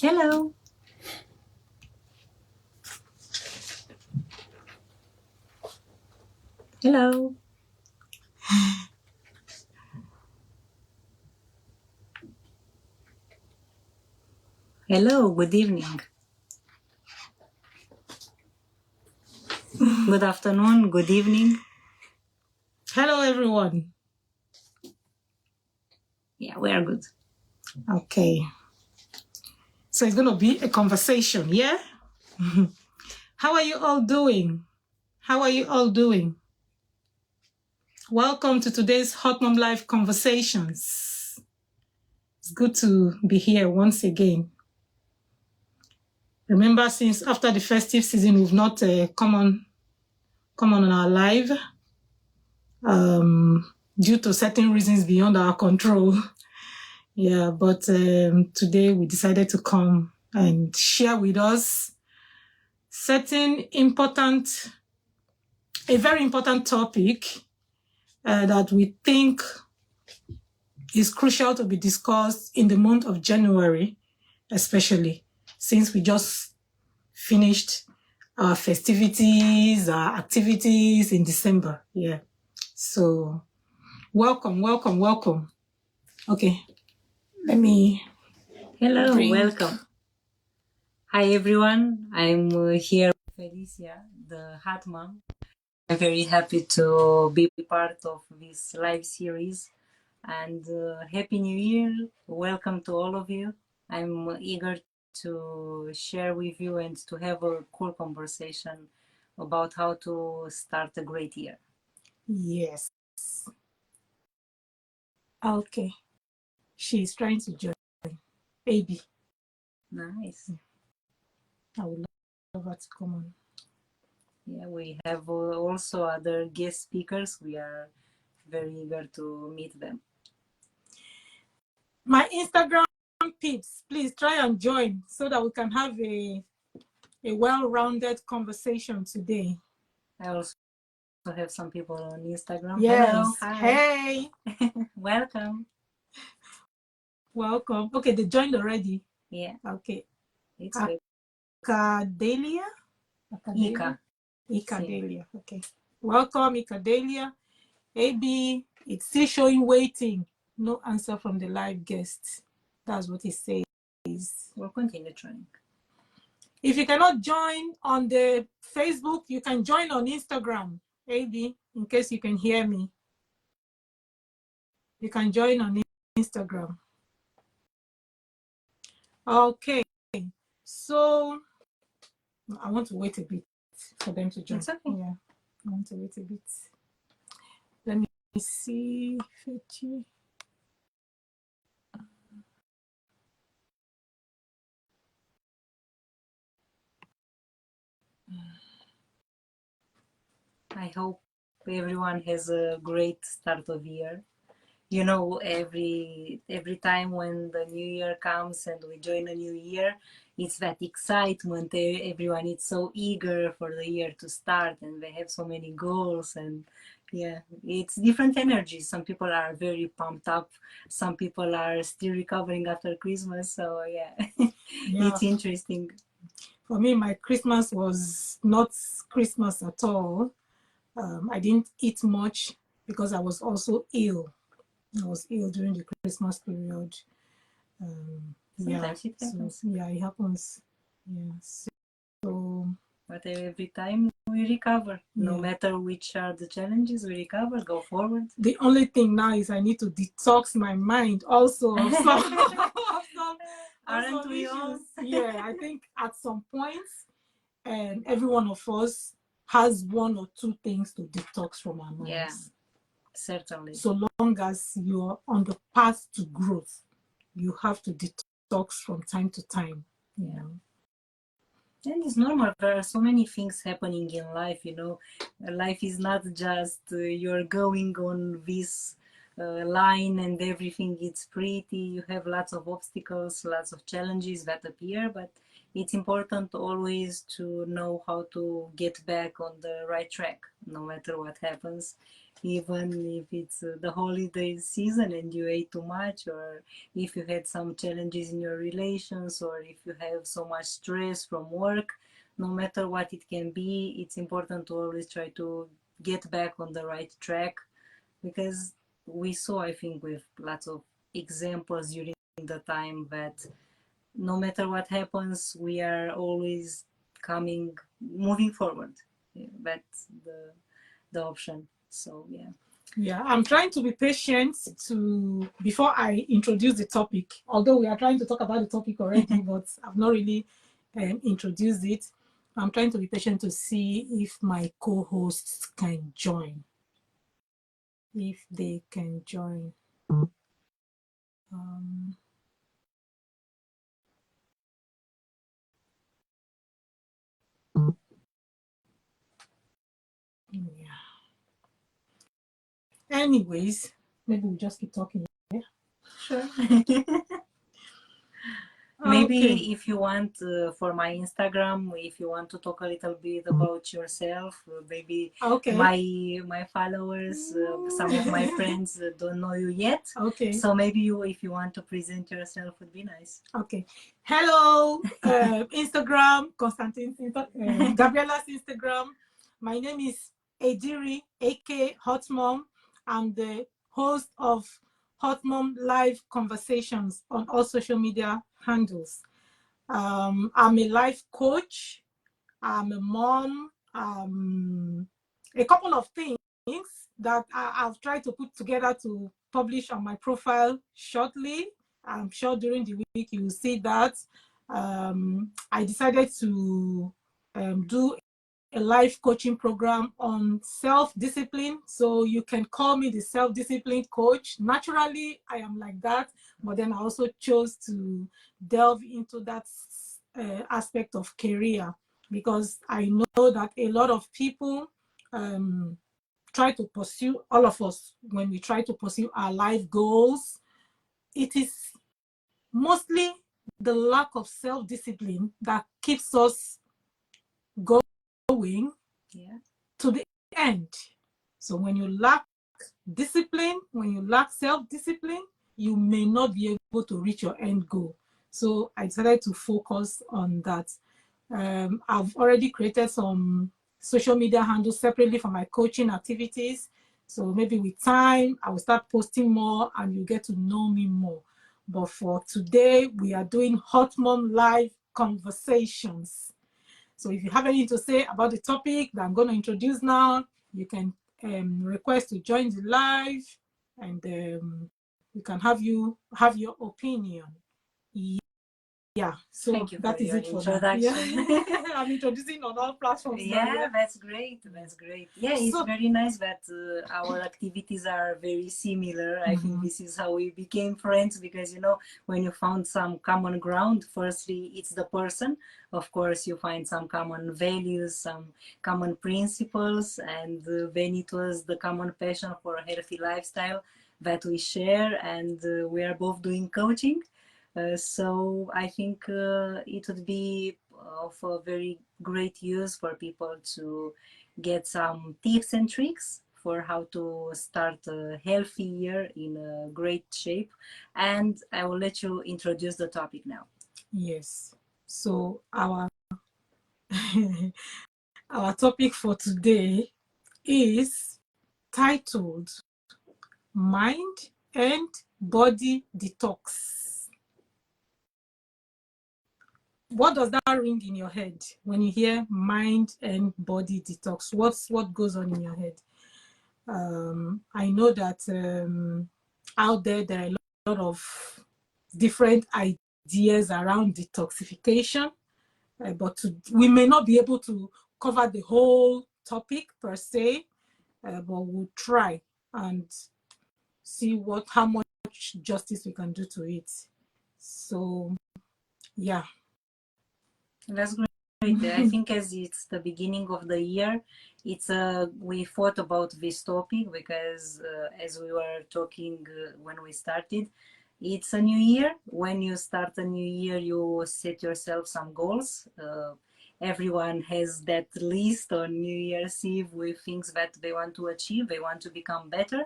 Hello. Hello. Hello, good evening. Good afternoon, good evening. Hello, everyone. Yeah, we are good. Okay. So it's going to be a conversation, yeah? How are you all doing? How are you all doing? Welcome to today's HOTMOM Live Conversations. It's good to be here once again. Remember, since after the festive season, we've not come on our live due to certain reasons beyond our control. Yeah, but today we decided to come and share with us a very important topic that we think is crucial to be discussed in the month of January, especially since we just finished our festivities, our activities in December. Yeah. So welcome. Okay. Hello, welcome. Hi, everyone. I'm here with Felicia, the hot mom. I'm very happy to be part of this live series. And Happy New Year. Welcome to all of you. I'm eager to share with you and to have a cool conversation about how to start a great year. Yes. Okay. She's trying to join. Baby. Nice. I would love her to come on. Yeah, we have also other guest speakers. We are very eager to meet them. My Instagram peeps, please try and join so that we can have a well-rounded conversation today. I also have some people on Instagram. Yes. Hello. Hi. Hey. Welcome. Welcome. Okay, they joined already. Yeah. Okay. It's good. Ikadelia? Ikadelia. Okay. Welcome, Ikadelia. AB, it's still showing waiting. No answer from the live guest. That's what it says. We'll continue trying. If you cannot join on the Facebook, you can join on Instagram, AB, in case you can hear me. You can join on Instagram. Okay. So I want to wait a bit for them to join. It's okay. Yeah, I want to wait a bit. Let me see. I hope everyone has a great start of year. You know, every time when the new year comes and we join a new year, it's that excitement. Everyone is so eager for the year to start, and they have so many goals. And yeah, it's different energies. Some people are very pumped up. Some people are still recovering after Christmas. So yeah, it's interesting. For me, my Christmas was not Christmas at all. I didn't eat much because I was also ill. I was ill during the Christmas period. Sometimes it happens. Yeah, it happens. Yeah. So. But every time we recover, no matter which are the challenges, we recover, go forward. The only thing now is I need to detox my mind also of some, Aren't we all? Yeah, I think at some point, every one of us has one or two things to detox from our minds. Yeah, certainly. So long as you're on the path to growth, you have to detox from time to time. You know? And it's normal. There are so many things happening in life, you know. Life is not just you're going on this line and everything is pretty. You have lots of obstacles, lots of challenges that appear, but it's important always to know how to get back on the right track, no matter what happens. even if it's the holiday season and you ate too much, or if you had some challenges in your relations, or if you have so much stress from work. No matter what it can be, it's important to always try to get back on the right track, because we saw, I think, with lots of examples during the time that no matter what happens, we are always moving forward. That's the option. So yeah. Yeah, I'm trying to be patient before I introduce the topic. Although we are trying to talk about the topic already, but I've not really introduced it. I'm trying to be patient to see if my co-hosts can join. If they can join. Yeah. Anyways, maybe we just keep talking. Yeah. Sure. Okay. Maybe if you want, for my Instagram, if you want to talk a little bit about yourself, maybe Okay. my followers, some of my friends don't know you yet. Okay. So maybe if you want to present yourself, would be nice. Okay. Hello, Instagram, Constantin's Gabriela's Instagram. My name is Ediri, aka HOTMOM. I'm the host of HOTMOM Live Conversations on all social media handles. I'm a life coach. I'm a mom. A couple of things that I've tried to put together to publish on my profile shortly. I'm sure during the week you will see that. I decided to do a life coaching program on self-discipline. So you can call me the self-discipline coach. Naturally, I am like that, but then I also chose to delve into that aspect of career, because I know that a lot of people try to pursue, all of us, when we try to pursue our life goals, it is mostly the lack of self-discipline that keeps us going to the end. So when you lack discipline, when you lack self-discipline, you may not be able to reach your end goal. So I decided to focus on that. I've already created some social media handles separately for my coaching activities. So maybe with time, I will start posting more and you get to know me more. But for today, we are doing HOTMOM Live Conversations. So if you have anything to say about the topic that I'm going to introduce now, you can request to join the live, and we can have your opinion. Yeah, so that is it for that. Yeah. I'm introducing on all platforms. Yeah, now, yeah, that's great. That's great. Yeah, it's very nice that our activities are very similar. I think this is how we became friends, because when you found some common ground, firstly it's the person. Of course, you find some common values, some common principles, and then it was the common passion for a healthy lifestyle that we share, and we are both doing coaching. So I think it would be of a very great use for people to get some tips and tricks for how to start a healthy year in a great shape. And I will let you introduce the topic now. Yes. So our our topic for today is titled Mind and Body Detox. What does that ring in your head when you hear mind and body detox? What goes on in your head? I know that out there are a lot of different ideas around detoxification, but we may not be able to cover the whole topic per se, but we'll try and see how much justice we can do to it. So, yeah. That's great. I think as it's the beginning of the year, we thought about this topic because as we were talking when we started, it's a new year. When you start a new year, you set yourself some goals. everyone has that list on New Year's Eve with things that they want to achieve, they want to become better.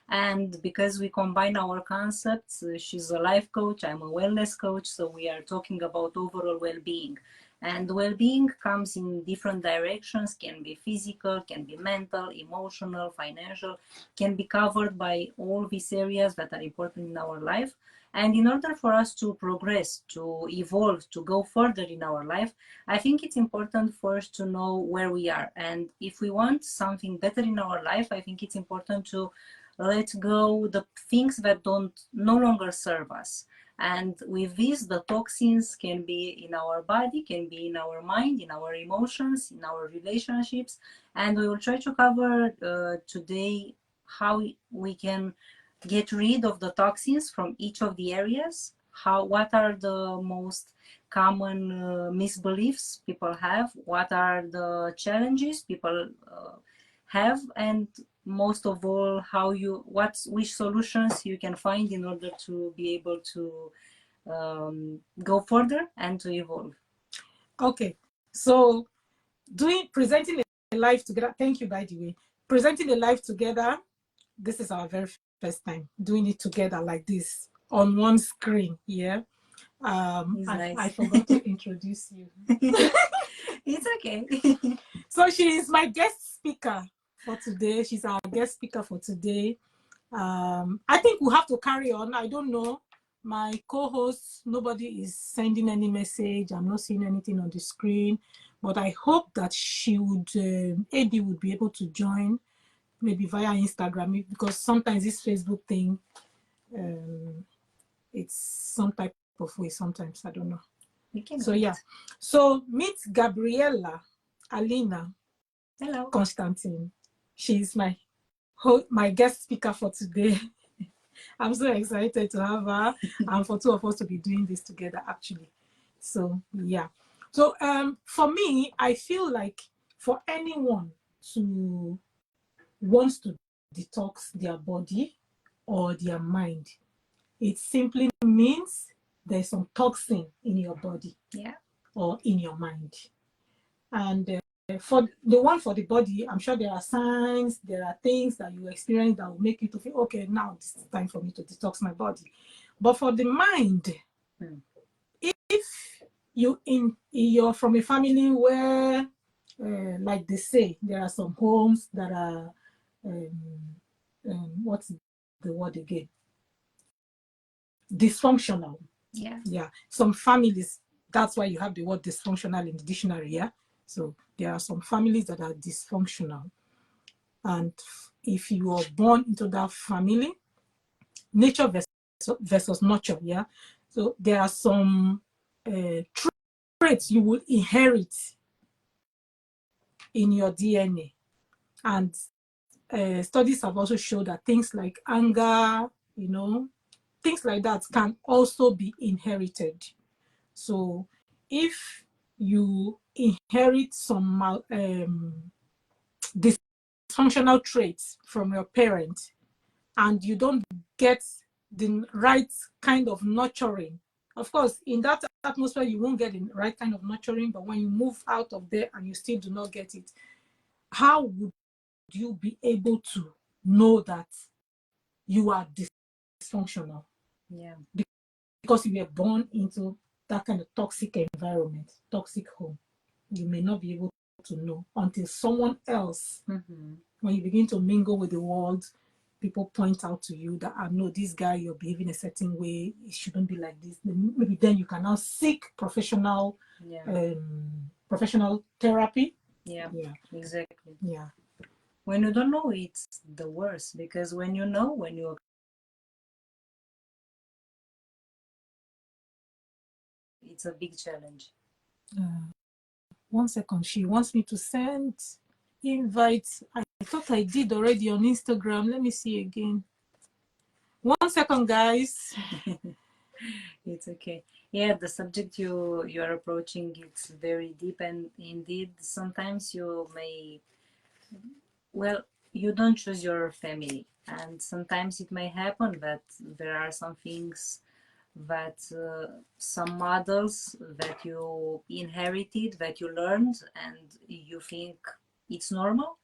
And because we combine our concepts, she's a life coach, I'm a wellness coach, so we are talking about overall well-being. And well-being comes in different directions, can be physical, can be mental, emotional, financial, can be covered by all these areas that are important in our life. And in order for us to progress, to evolve, to go further in our life, I think it's important first to know where we are. And if we want something better in our life, I think it's important to let go the things that don't no longer serve us. And with this, the toxins can be in our body, can be in our mind, in our emotions, in our relationships. And we will try to cover today how we can get rid of the toxins from each of the areas. What are the most common misbeliefs people have? What are the challenges people have? And most of all, which solutions you can find in order to be able to go further and to evolve. Okay, so presenting a live together. Thank you, by the way. Presenting a live together. This is our very first time doing it together like this on one screen. Yeah. Nice. I forgot to introduce you. It's okay. So she is my guest speaker for today. She's our guest speaker for today. I think we'll have to carry on. I don't know. My co-host, nobody is sending any message. I'm not seeing anything on the screen, but I hope that she would, AB would be able to join, maybe via Instagram, because sometimes this Facebook thing, it's some type of way sometimes. I don't know. So yeah. So meet Gabriela, Alina. Hello. Constantin. She's my guest speaker for today. I'm so excited to have her and for two of us to be doing this together, actually. So yeah. So for me, I feel like for anyone who wants to detox their body or their mind, it simply means there's some toxin in your body, yeah, or in your mind. And for the one for the body, I'm sure there are signs, there are things that you experience that will make you to feel, okay, now it's time for me to detox my body. But for the mind, if you're from a family where, like they say, there are some homes that are, what's the word again? Dysfunctional. Yeah. Some families, that's why you have the word dysfunctional in the dictionary, yeah? So there are some families that are dysfunctional. And if you are born into that family, nature versus nurture, yeah? So there are some traits you will inherit in your DNA. And studies have also shown that things like anger, things like that can also be inherited. So if you inherit some dysfunctional traits from your parents and you don't get the right kind of nurturing, of course, in that atmosphere, you won't get the right kind of nurturing, but when you move out of there and you still do not get it, how would you be able to know that you are dysfunctional? Yeah. Because you were born into that kind of toxic environment, toxic home. You may not be able to know until someone else, when you begin to mingle with the world, people point out to you that, I know this guy, you're behaving a certain way, it shouldn't be like this. Maybe then you can now seek professional therapy. Yeah, exactly. Yeah. When you don't know, it's the worst, because when you know, it's a big challenge. 1 second, she wants me to send invites. I thought I did already on Instagram. Let me see again. 1 second, guys. It's okay. Yeah, the subject you're approaching, it's very deep, and indeed sometimes you may, well, you don't choose your family, and sometimes it may happen that there are some things that some models that you inherited, that you learned, and you think it's normal.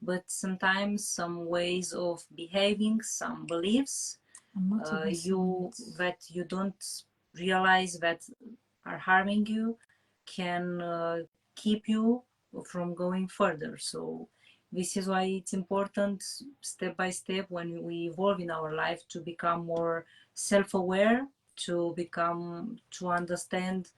But sometimes some ways of behaving, some beliefs, that you don't realize that are harming you, can keep you from going further. So this is why it's important, step by step, when we evolve in our life, to become more self-aware, to understand,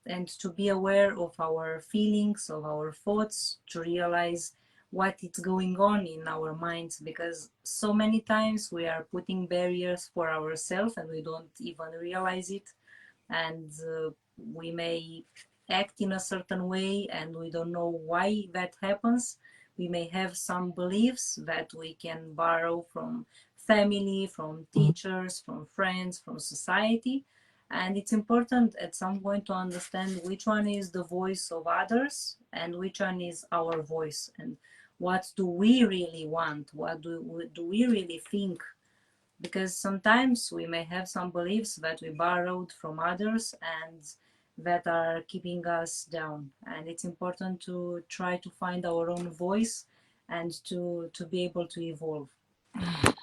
and to be aware of our feelings, of our thoughts, to realize what is going on in our minds, because so many times we are putting barriers for ourselves and we don't even realize it. And we may act in a certain way and we don't know why that happens. We may have some beliefs that we can borrow from family, from teachers, from friends, from society. And it's important at some point to understand which one is the voice of others and which one is our voice, and what do we really want, what do we really think. Because sometimes we may have some beliefs that we borrowed from others and that are keeping us down, and it's important to try to find our own voice and to be able to evolve. I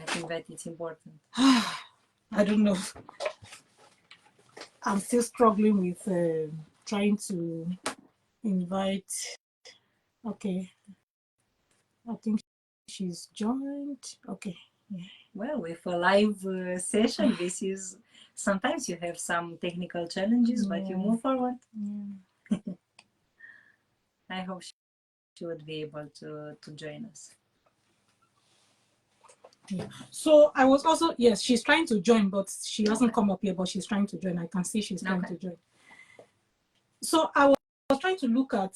think that it's important. I don't know. I'm still struggling with trying to invite. Okay, I think she's joined. Okay. Yeah. Well, with a live session, this is, sometimes you have some technical challenges, but you move forward. Yeah. I hope she would be able to join us. Yeah. So I was also, yes, she's trying to join, but she hasn't come up yet, but she's trying to join. I can see she's trying to join. So I was trying to look at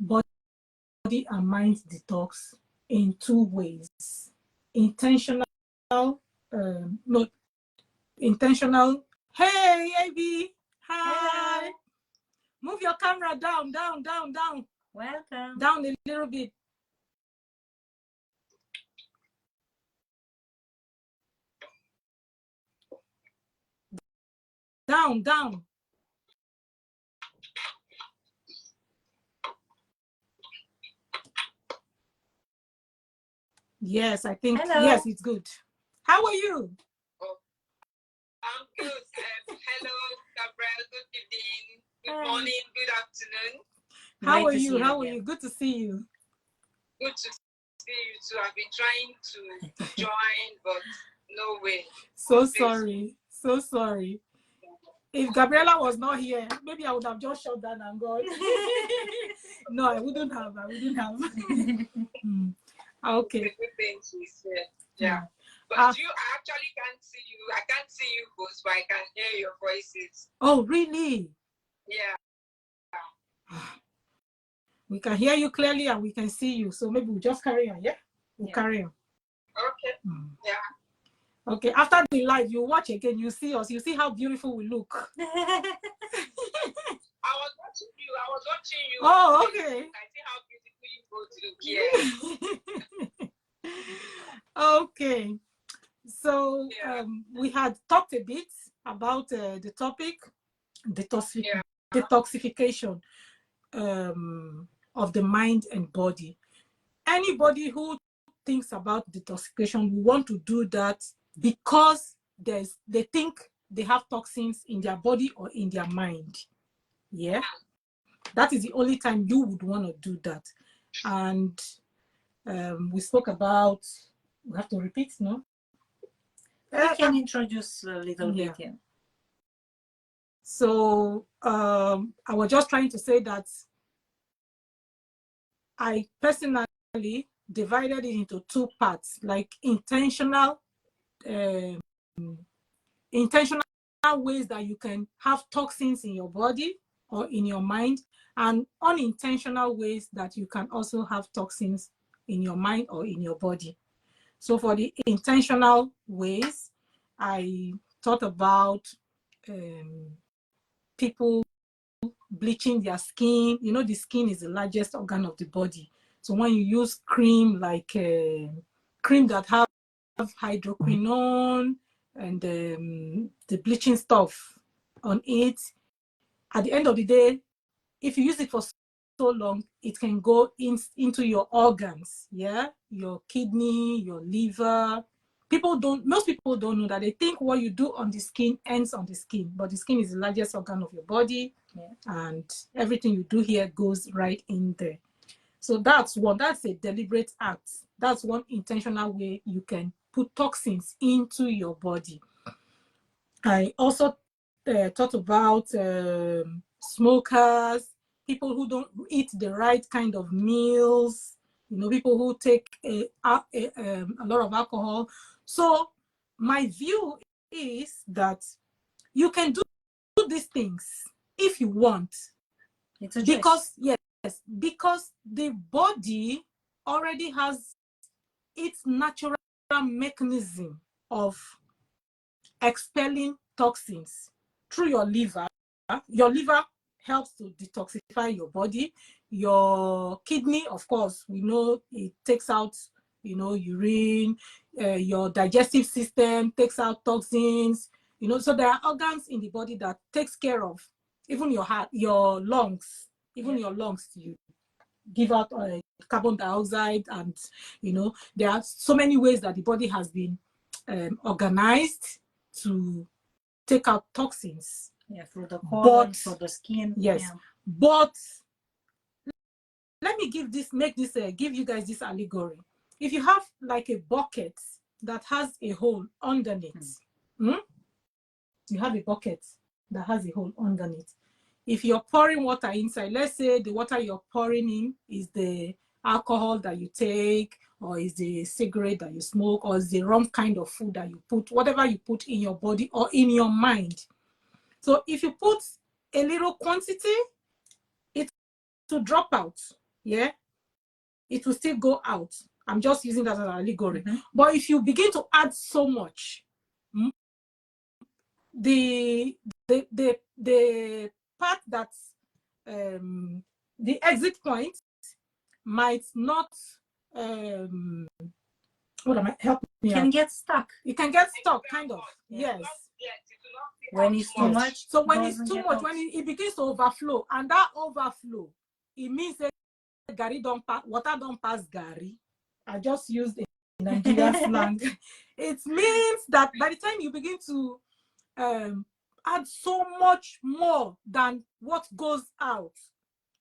body and mind detox in two ways. Intentional, no, intentional. Hey, AB. Hi. Hello. Move your camera down, down, down, down. Welcome. Down a little bit. Down, down. Yes, I think, hello. Yes, it's good. How are you? Oh, I'm good. Hello, Gabriela. Good evening. Good morning. Good afternoon. How are you? How are you? Good to see you. Good to see you too. I've been trying to join, but no way. So sorry. So sorry. If Gabriela was not here, maybe I would have just shut down and gone. No, I wouldn't have. Okay. It's a good thing she said. Yeah. But I actually can't see you. I can't see you both, but I can hear your voices. Oh, really? Yeah. We can hear you clearly and we can see you. So maybe we'll just carry on, yeah? We'll carry on. Okay. Yeah. Okay, after the live, you watch again, you see us, you see how beautiful we look. I was watching you. Oh, okay. I see how beautiful you both look here. Okay. So we had talked a bit about the topic, detoxification of the mind and body. Anybody who thinks about detoxification will want to do that because they think they have toxins in their body or in their mind. Yeah, that is the only time you would want to do that. And we spoke about, we have to repeat, no? I can introduce a little bit here. So I was just trying to say that I personally divided it into two parts, like intentional ways that you can have toxins in your body or in your mind, and unintentional ways that you can also have toxins in your mind or in your body. So for the intentional ways, I thought about people bleaching their skin. You know, the skin is the largest organ of the body. So when you use cream, like cream that have hydroquinone and the bleaching stuff on it. At the end of the day, if you use it for so long, it can go into your organs, yeah, your kidney, your liver. Most people don't know that. They think what you do on the skin ends on the skin, but the skin is the largest organ of your body, and everything you do here goes right in there. So that's a deliberate act. That's one intentional way you can put toxins into your body. I also thought about smokers, people who don't eat the right kind of meals, people who take a lot of alcohol. So my view is that you can do these things if you want. It's a choice. Because the body already has its natural mechanism of expelling toxins through your liver. Your liver helps to detoxify your body. Your kidney, of course, we know it takes out, urine. Your digestive system takes out toxins. So there are organs in the body that takes care of even your heart, your lungs, your lungs. You give out carbon dioxide, and there are so many ways that the body has been organized to take out toxins. Through the colon, through the skin. But let me give you guys this allegory. If you have like a bucket that has a hole underneath, you have a bucket that has a hole underneath. If you're pouring water inside, let's say the water you're pouring in is the alcohol that you take, or is the cigarette that you smoke, or is the wrong kind of food that you put, whatever you put in your body or in your mind. So if you put a little quantity, it will drop out, it will still go out. I'm just using that as an allegory. But if you begin to add so much, the part that's the exit point might not help me can get stuck. It can get stuck, kind of. Yes. When it's too much. So when it's too much, when it begins to overflow, and that overflow, it means that water don't pass Gary. I just used the Nigerian slang. It means that by the time you begin to add so much more than what goes out,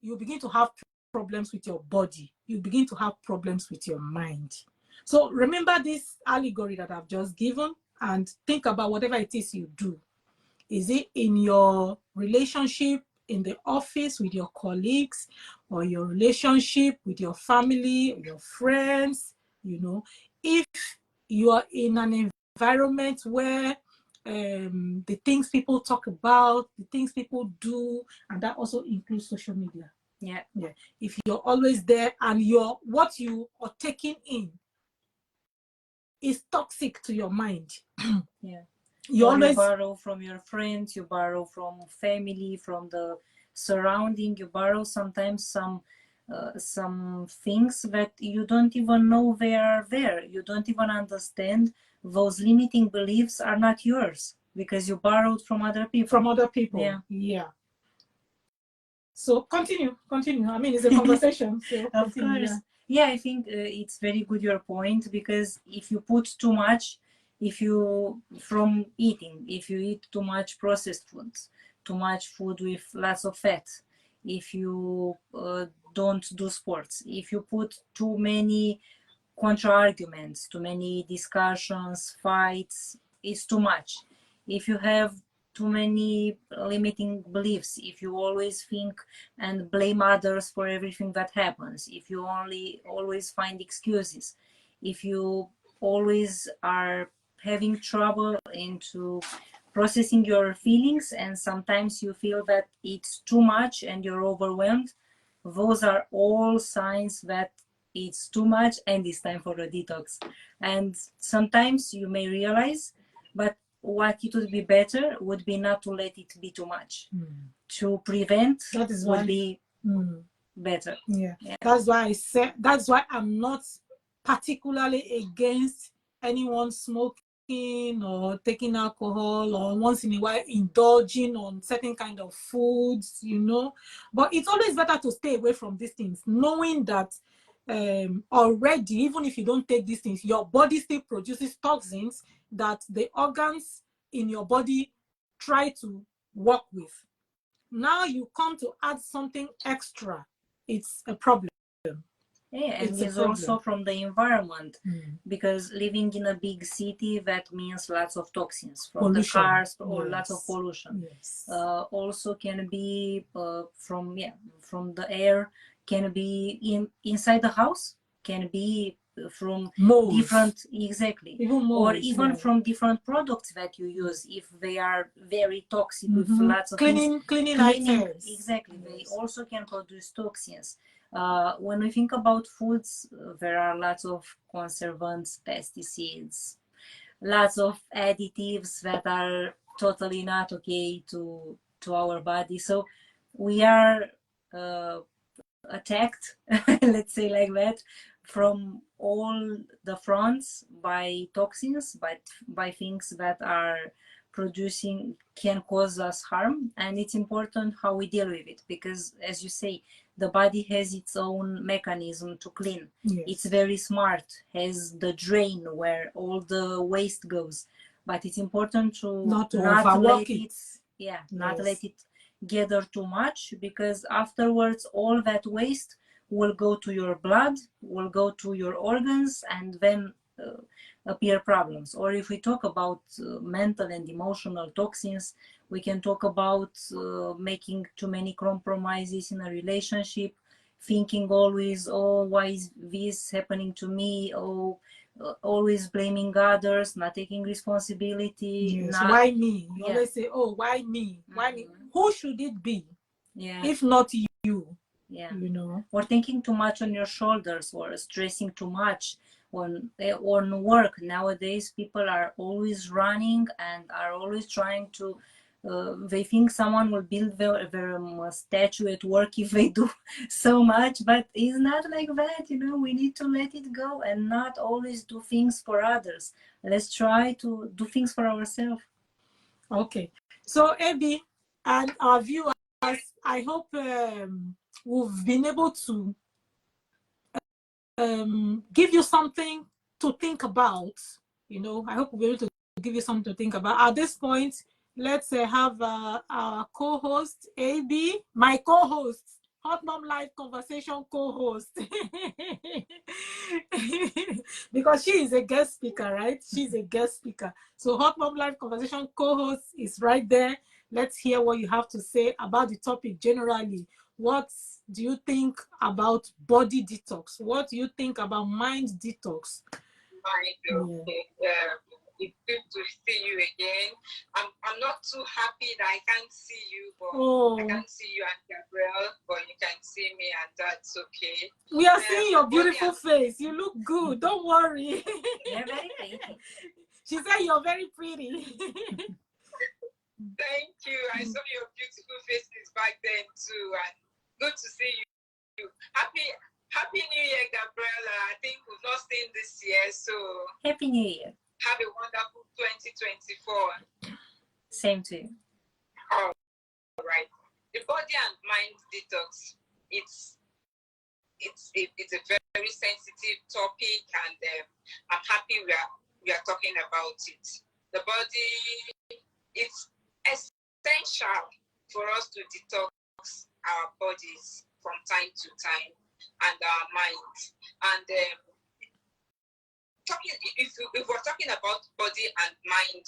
you begin to have problems with your body. You begin to have problems with your mind. So remember this allegory that I've just given, and think about whatever it is you do. Is it in your relationship in the office with your colleagues, or your relationship with your family, or your friends? If you are in an environment where the things people talk about, the things people do, and that also includes social media. If you're always there and what you are taking in is toxic to your mind. You borrow from your friends, you borrow from family, from the surrounding, you borrow sometimes some things that you don't even know they are there. You don't even understand. Those limiting beliefs are not yours because you borrowed from other people. So continue. I mean, it's a conversation. So of course. I think it's very good your point, because if you put too much, if you eat too much processed foods, too much food with lots of fat, if you don't do sports, if you put too many contra arguments, too many discussions, fights, it's too much. If you have too many limiting beliefs, if you always think and blame others for everything that happens, if you always find excuses, if you always are having trouble into processing your feelings, and sometimes you feel that it's too much and you're overwhelmed, those are all signs that it's too much and it's time for a detox. And sometimes you may realize, but what it would be better would be not to let it be too much. To prevent would be better. That's why I said, that's why I'm not particularly against anyone smoking or taking alcohol or once in a while indulging on certain kind of foods, you know. But it's always better to stay away from these things, knowing that already, even if you don't take these things, your body still produces toxins that the organs in your body try to work with. Now you come to add something extra, it's a problem. Yeah, and It's a it's also problem. from the environment, because living in a big city, that means lots of toxins from Pollution. the cars or Yes. lots of pollution. Yes. Also can be from the air, can be inside the house, can be from Moles. different, exactly, Even moles, or even yeah. from different products that you use, if they are very toxic with lots of cleaning items. Exactly, Yes. they also can produce toxins. When we think about foods, there are lots of conservants, pesticides, lots of additives that are totally not okay to our body. So we are attacked, let's say like that, from all the fronts by toxins, by things that are producing, can cause us harm. And it's important how we deal with it, because as you say, the body has its own mechanism to clean. Yes. It's very smart, has the drain where all the waste goes, but it's important to not let it. Not let it gather too much, because afterwards all that waste will go to your blood, will go to your organs, and then appear problems. Or if we talk about mental and emotional toxins, we can talk about making too many compromises in a relationship, thinking always, oh, why is this happening to me? Oh, always blaming others, not taking responsibility. Yes. Why me? You always say, oh, why me? Why me? Who should it be? If not you. You know. Or thinking too much on your shoulders, or stressing too much on work. Nowadays people are always running and are always trying to they think someone will build their statue at work if they do so much, but it's not like that. We need to let it go and not always do things for others. Let's try to do things for ourselves. Okay, so Abby and our viewers, I hope we've been able to give you something to think about. I hope we'll be able to give you something to think about. At this point, let's have our co-host, AB, my co-host, HOTMOM Live Conversation co-host. Because she is a guest speaker, right? She's a guest speaker. So HOTMOM Live Conversation co-host is right there. Let's hear what you have to say about the topic generally. What do you think about body detox? What do you think about mind detox? It's good to see you again. I'm not too happy that I can't see you, but I can't see you and Gabriela, but you can see me, and that's okay. We are seeing your beautiful face. You look good. Don't worry. You're very pretty. She said you're very pretty. Thank you. I saw your beautiful faces back then too, and good to see you. Happy New Year, Gabriela. I think we've not seen this year, so Happy New Year. Have a wonderful 2024. Same to you. All right. The body and mind detox. It's a very sensitive topic, and I'm happy we are talking about it. The body, it's essential for us to detox our bodies from time to time, and our mind. And if we're talking about body and mind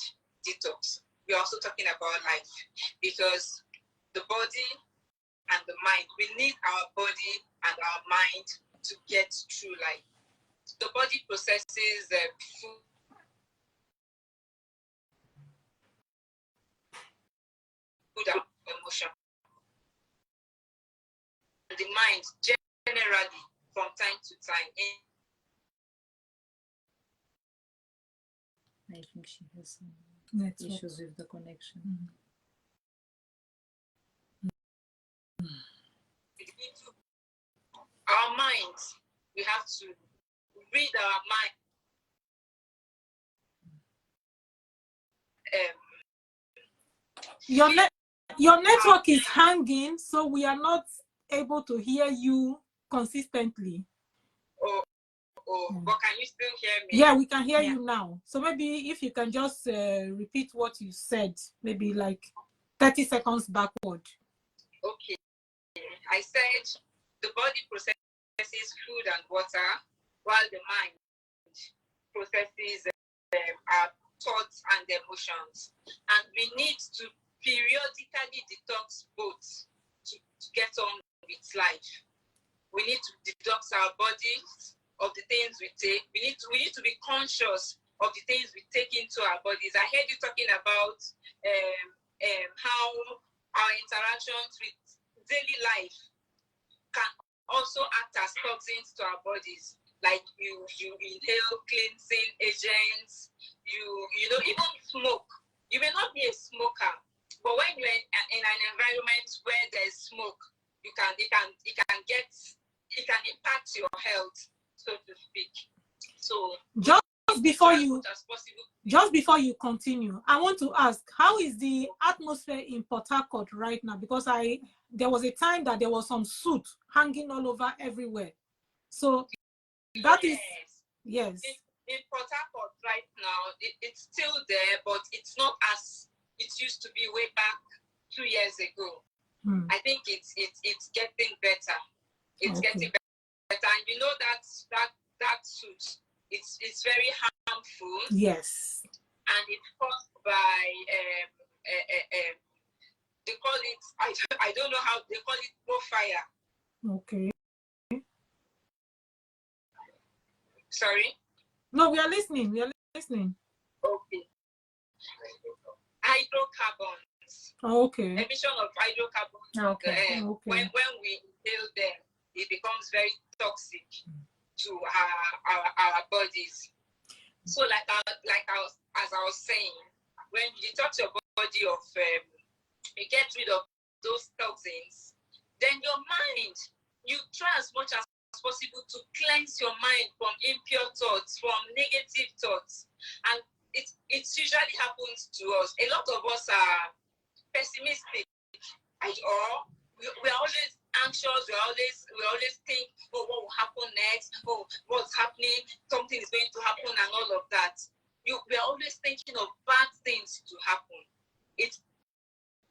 detox, we're also talking about life, because the body and the mind, we need our body and our mind to get through life. The body processes food and emotion. And the mind, generally, from time to time, I think she has some issues with the connection. Our minds, we have to read our mind. Your network is hanging, so we are not able to hear you consistently. But can you still hear me? Yeah, we can hear you now. So maybe if you can just repeat what you said, maybe like 30 seconds backward. Okay. I said the body processes food and water, while the mind processes our thoughts and emotions. And we need to periodically detox both to get on with life. We need to detox our bodies of the things we take. We need to be conscious of the things we take into our bodies. I heard you talking about how our interactions with daily life can also act as toxins to our bodies. Like you inhale cleansing agents, you know, even smoke. You may not be a smoker, but when you're in an environment where there's smoke, it can impact your health, so to speak. So just before you continue, I want to ask, how is the atmosphere in Port Harcourt right now? Because there was a time that there was some soot hanging all over everywhere. So that is yes. In Port Harcourt right now, it's still there, but it's not as it used to be way back 2 years ago. I think it's getting better. It's getting better, and you know that soot, it's very harmful. Yes. And it's caused by they call it, I don't know how they call it, fire. Okay. Sorry? No, we are listening. Okay. Hydrocarbons. Okay. Emission of hydrocarbons. Okay. When we inhale them, it becomes very toxic to our bodies. So like as I was saying, when you detox your body of you get rid of those toxins, then your mind, you try as much as possible to cleanse your mind from impure thoughts, from negative thoughts. And it usually happens to us. A lot of us are pessimistic, or we're always anxious. We always think, oh, what will happen next? Oh, what's happening? Something is going to happen, and all of that. We're always thinking of bad things to happen.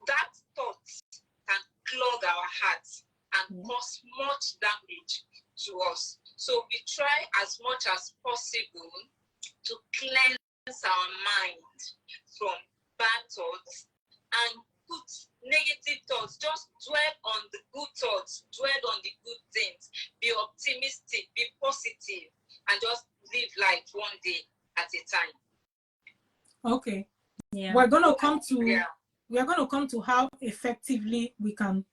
That thought can clog our hearts and cause much damage to us. So we try as much as possible to cleanse our mind from bad thoughts and put negative thoughts. Just dwell on the good thoughts, dwell on the good things, be optimistic, be positive, and just live life one day at a time. Okay. Yeah. We're going to come to how effectively we can,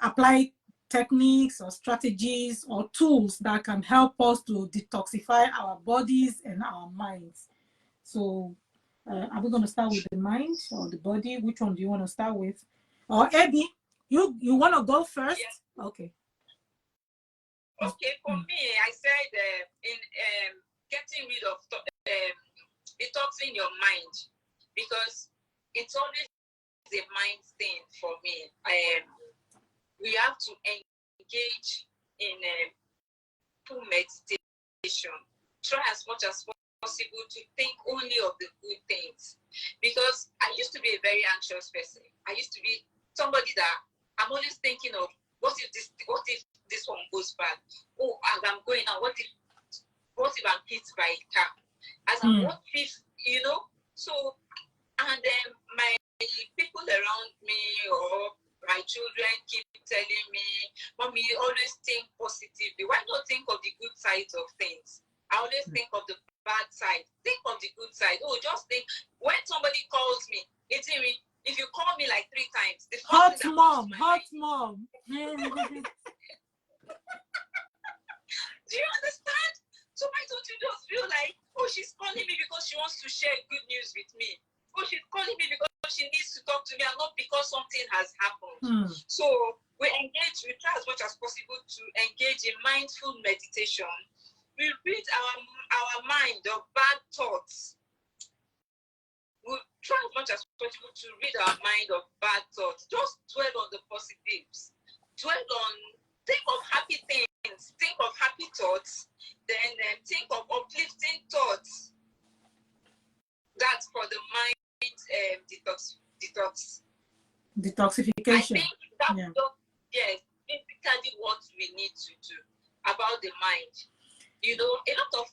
apply techniques or strategies or tools that can help us to detoxify our bodies and our minds. So are we going to start with the mind or the body? Which one do you want to start with? Or Abby, you want to go first? Yes. Okay. Okay, for me, I said in getting rid of detoxing your mind, because it's always a mind thing for me. We have to engage in full meditation. Try as much as possible to think only of the good things, because I used to be a very anxious person. I used to be somebody that I'm always thinking of what if this one goes bad? Oh, as I'm going out, what if I'm hit by a car? What if, so, and then my people around me or my children keep telling me, Mommy, you always think positively. Why not think of the good sides of things? I always think of the bad side. Think of the good side. Oh, just think, when somebody calls me, if you call me like 3 times, the hot mom. Do you understand? So why don't you just feel like, oh, she's calling me because she wants to share good news with me. Oh, she's calling me because she needs to talk to me and not because something has happened. So we try as much as possible to engage in mindful meditation. We rid our mind of bad thoughts. much as possible to rid our mind of bad thoughts. Just dwell on the positives. Think of happy things, think of happy thoughts, then think of uplifting thoughts. That's for the mind detoxification. I think that's basically what we need to do about the mind. You know, a lot of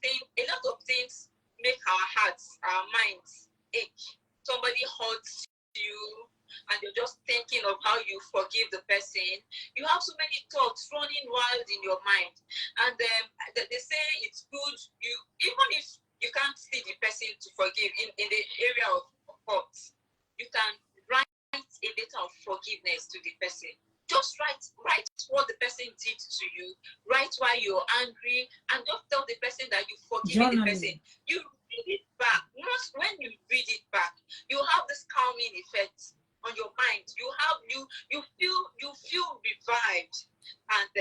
things make our hearts, our minds ache. Somebody hurts you, and you're just thinking of how you forgive the person. You have so many thoughts running wild in your mind, and they say it's good. Even if you can't see the person to forgive in the area of thoughts, you can write a letter of forgiveness to the person. Just write what the person did to you. Write why you're angry, and just tell the person that you forgive the person. You read it back. Once when you read it back, you have this calming effect on your mind. You feel revived, and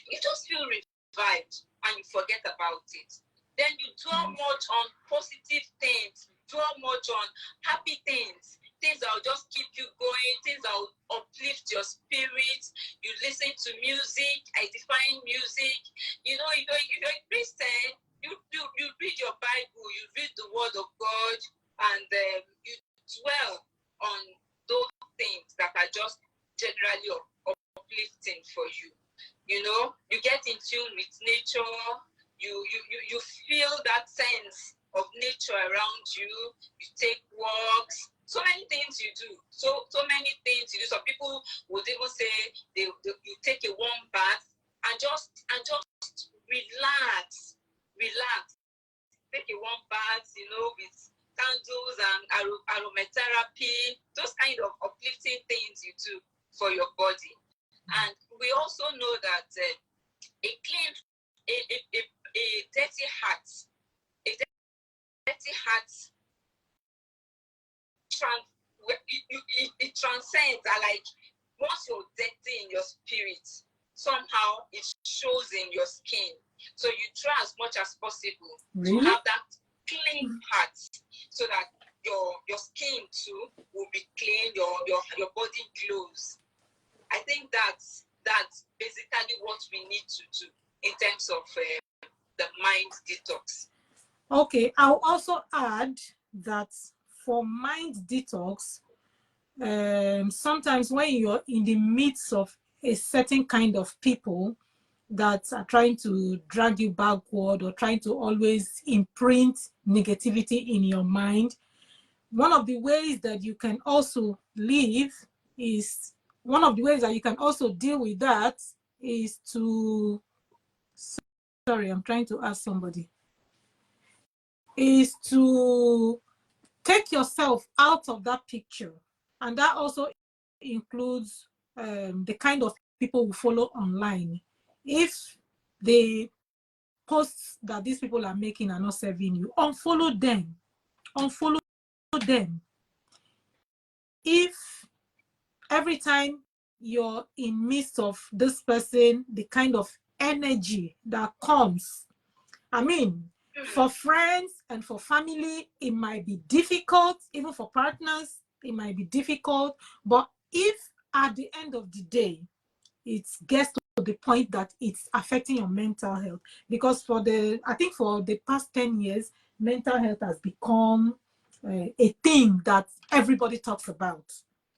you just feel revived, and you forget about it. Then you dwell much on positive things. Dwell much on happy things that will just keep you going, things that will uplift your spirit. You listen to music. I define music. You know, if you're a Christian, you read your Bible, you read the Word of God, and you dwell on those things that are just generally uplifting for you. You know, you get in tune with nature. You feel that sense of nature around you. You take walks. So many things you do. So many things you do. Some people would even say you take a warm bath and just relax. Take a warm bath, you know, with candles and aromatherapy. Those kind of uplifting things you do for your body. And we also know that a dirty heart it transcends. Like once you're dirty in your spirit, somehow it shows in your skin. So you try as much as possible to have that clean heart, so that your skin too will be clean. Your body glows. I think that's basically what we need to do in terms of the mind detox. Okay, I'll also add that for mind detox, sometimes when you're in the midst of a certain kind of people that are trying to drag you backward or trying to always imprint negativity in your mind, one of the ways that you can also deal with that is to, sorry, I'm trying to ask somebody, is to take yourself out of that picture. And that also includes the kind of people who follow online. If the posts that these people are making are not serving you, unfollow them. If every time you're in midst of this person, the kind of energy that comes, I mean, for friends and for family, it might be difficult. Even for partners, it might be difficult. But if at the end of the day, it gets to the point that it's affecting your mental health, because I think for the past 10 years, mental health has become a thing that everybody talks about.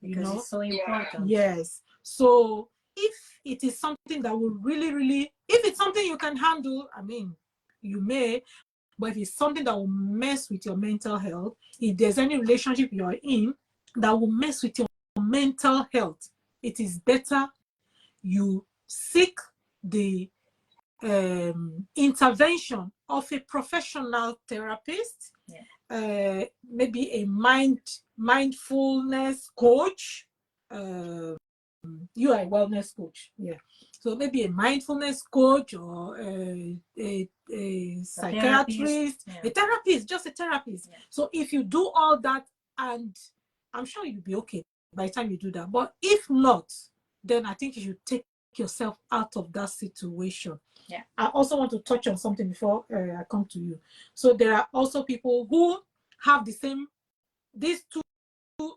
Because it's so important. Yes. So if it is something that will really, if it's something you can handle, I mean, you may, but if it's something that will mess with your mental health, if there's any relationship you're in that will mess with your mental health, it is better you seek the intervention of a professional therapist, maybe a mindfulness coach. You are a wellness coach, so maybe a mindfulness coach or a psychiatrist, a therapist, just a therapist. So if you do all that, and I'm sure you'll be okay by the time you do that. But if not, then I think you should take yourself out of that situation. I also want to touch on something before I come to you. So there are also people who have these two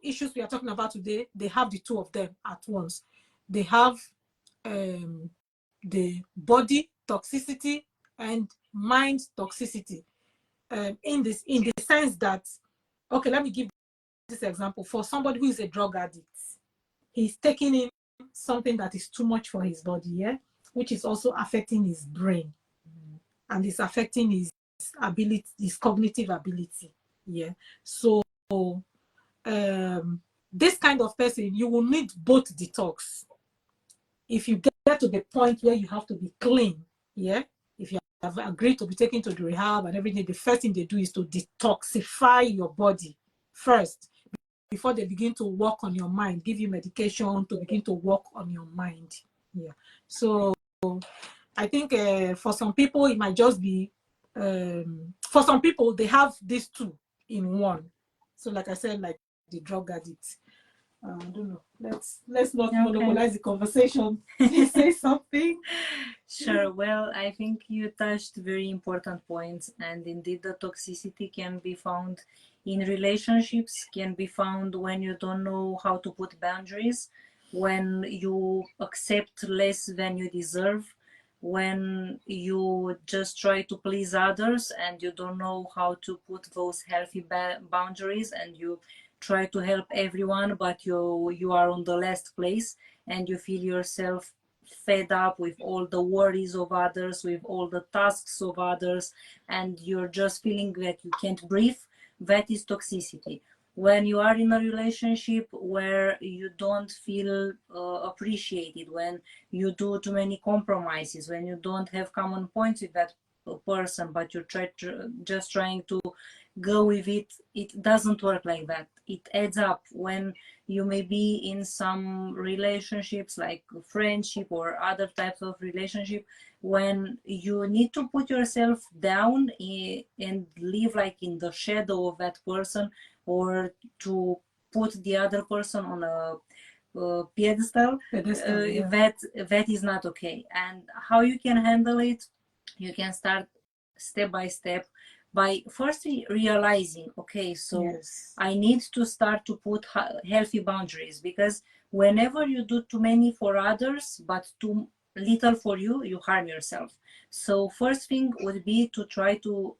issues we are talking about today, they have the two of them at once. They have the body toxicity and mind toxicity, in the sense that, okay, let me give this example. For somebody who is a drug addict, he's taking in something that is too much for his body, yeah, which is also affecting his brain, and it's affecting his ability, his cognitive ability, yeah. So this kind of person, you will need both detox. If you get to the point where you have to be clean, yeah, if you have agreed to be taken to the rehab and everything, the first thing they do is to detoxify your body first before they begin to work on your mind, give you medication to begin to work on your mind. Yeah. So I think for some people, it might just be, for some people, they have these two in one. So like I said, like the drug addict. I don't know. Let's not monopolize the conversation. Please say something. Sure. Well, I think you touched very important points, and indeed the toxicity can be found in relationships, can be found when you don't know how to put boundaries, when you accept less than you deserve, when you just try to please others and you don't know how to put those healthy boundaries, and you try to help everyone, but you are on the last place, and you feel yourself fed up with all the worries of others, with all the tasks of others, and you're just feeling that you can't breathe. That is toxicity. When you are in a relationship where you don't feel appreciated, when you do too many compromises, when you don't have common points with that person, but you're just trying to go with it, it doesn't work like that. It adds up. When you may be in some relationships like friendship or other types of relationship, when you need to put yourself down and live like in the shadow of that person, or to put the other person on a pedestal, yeah. That is not okay. And how you can handle it, you can start step by step by first realizing, okay, so yes, I need to start to put healthy boundaries, because whenever you do too many for others but too little for you, you harm yourself. So first thing would be to try to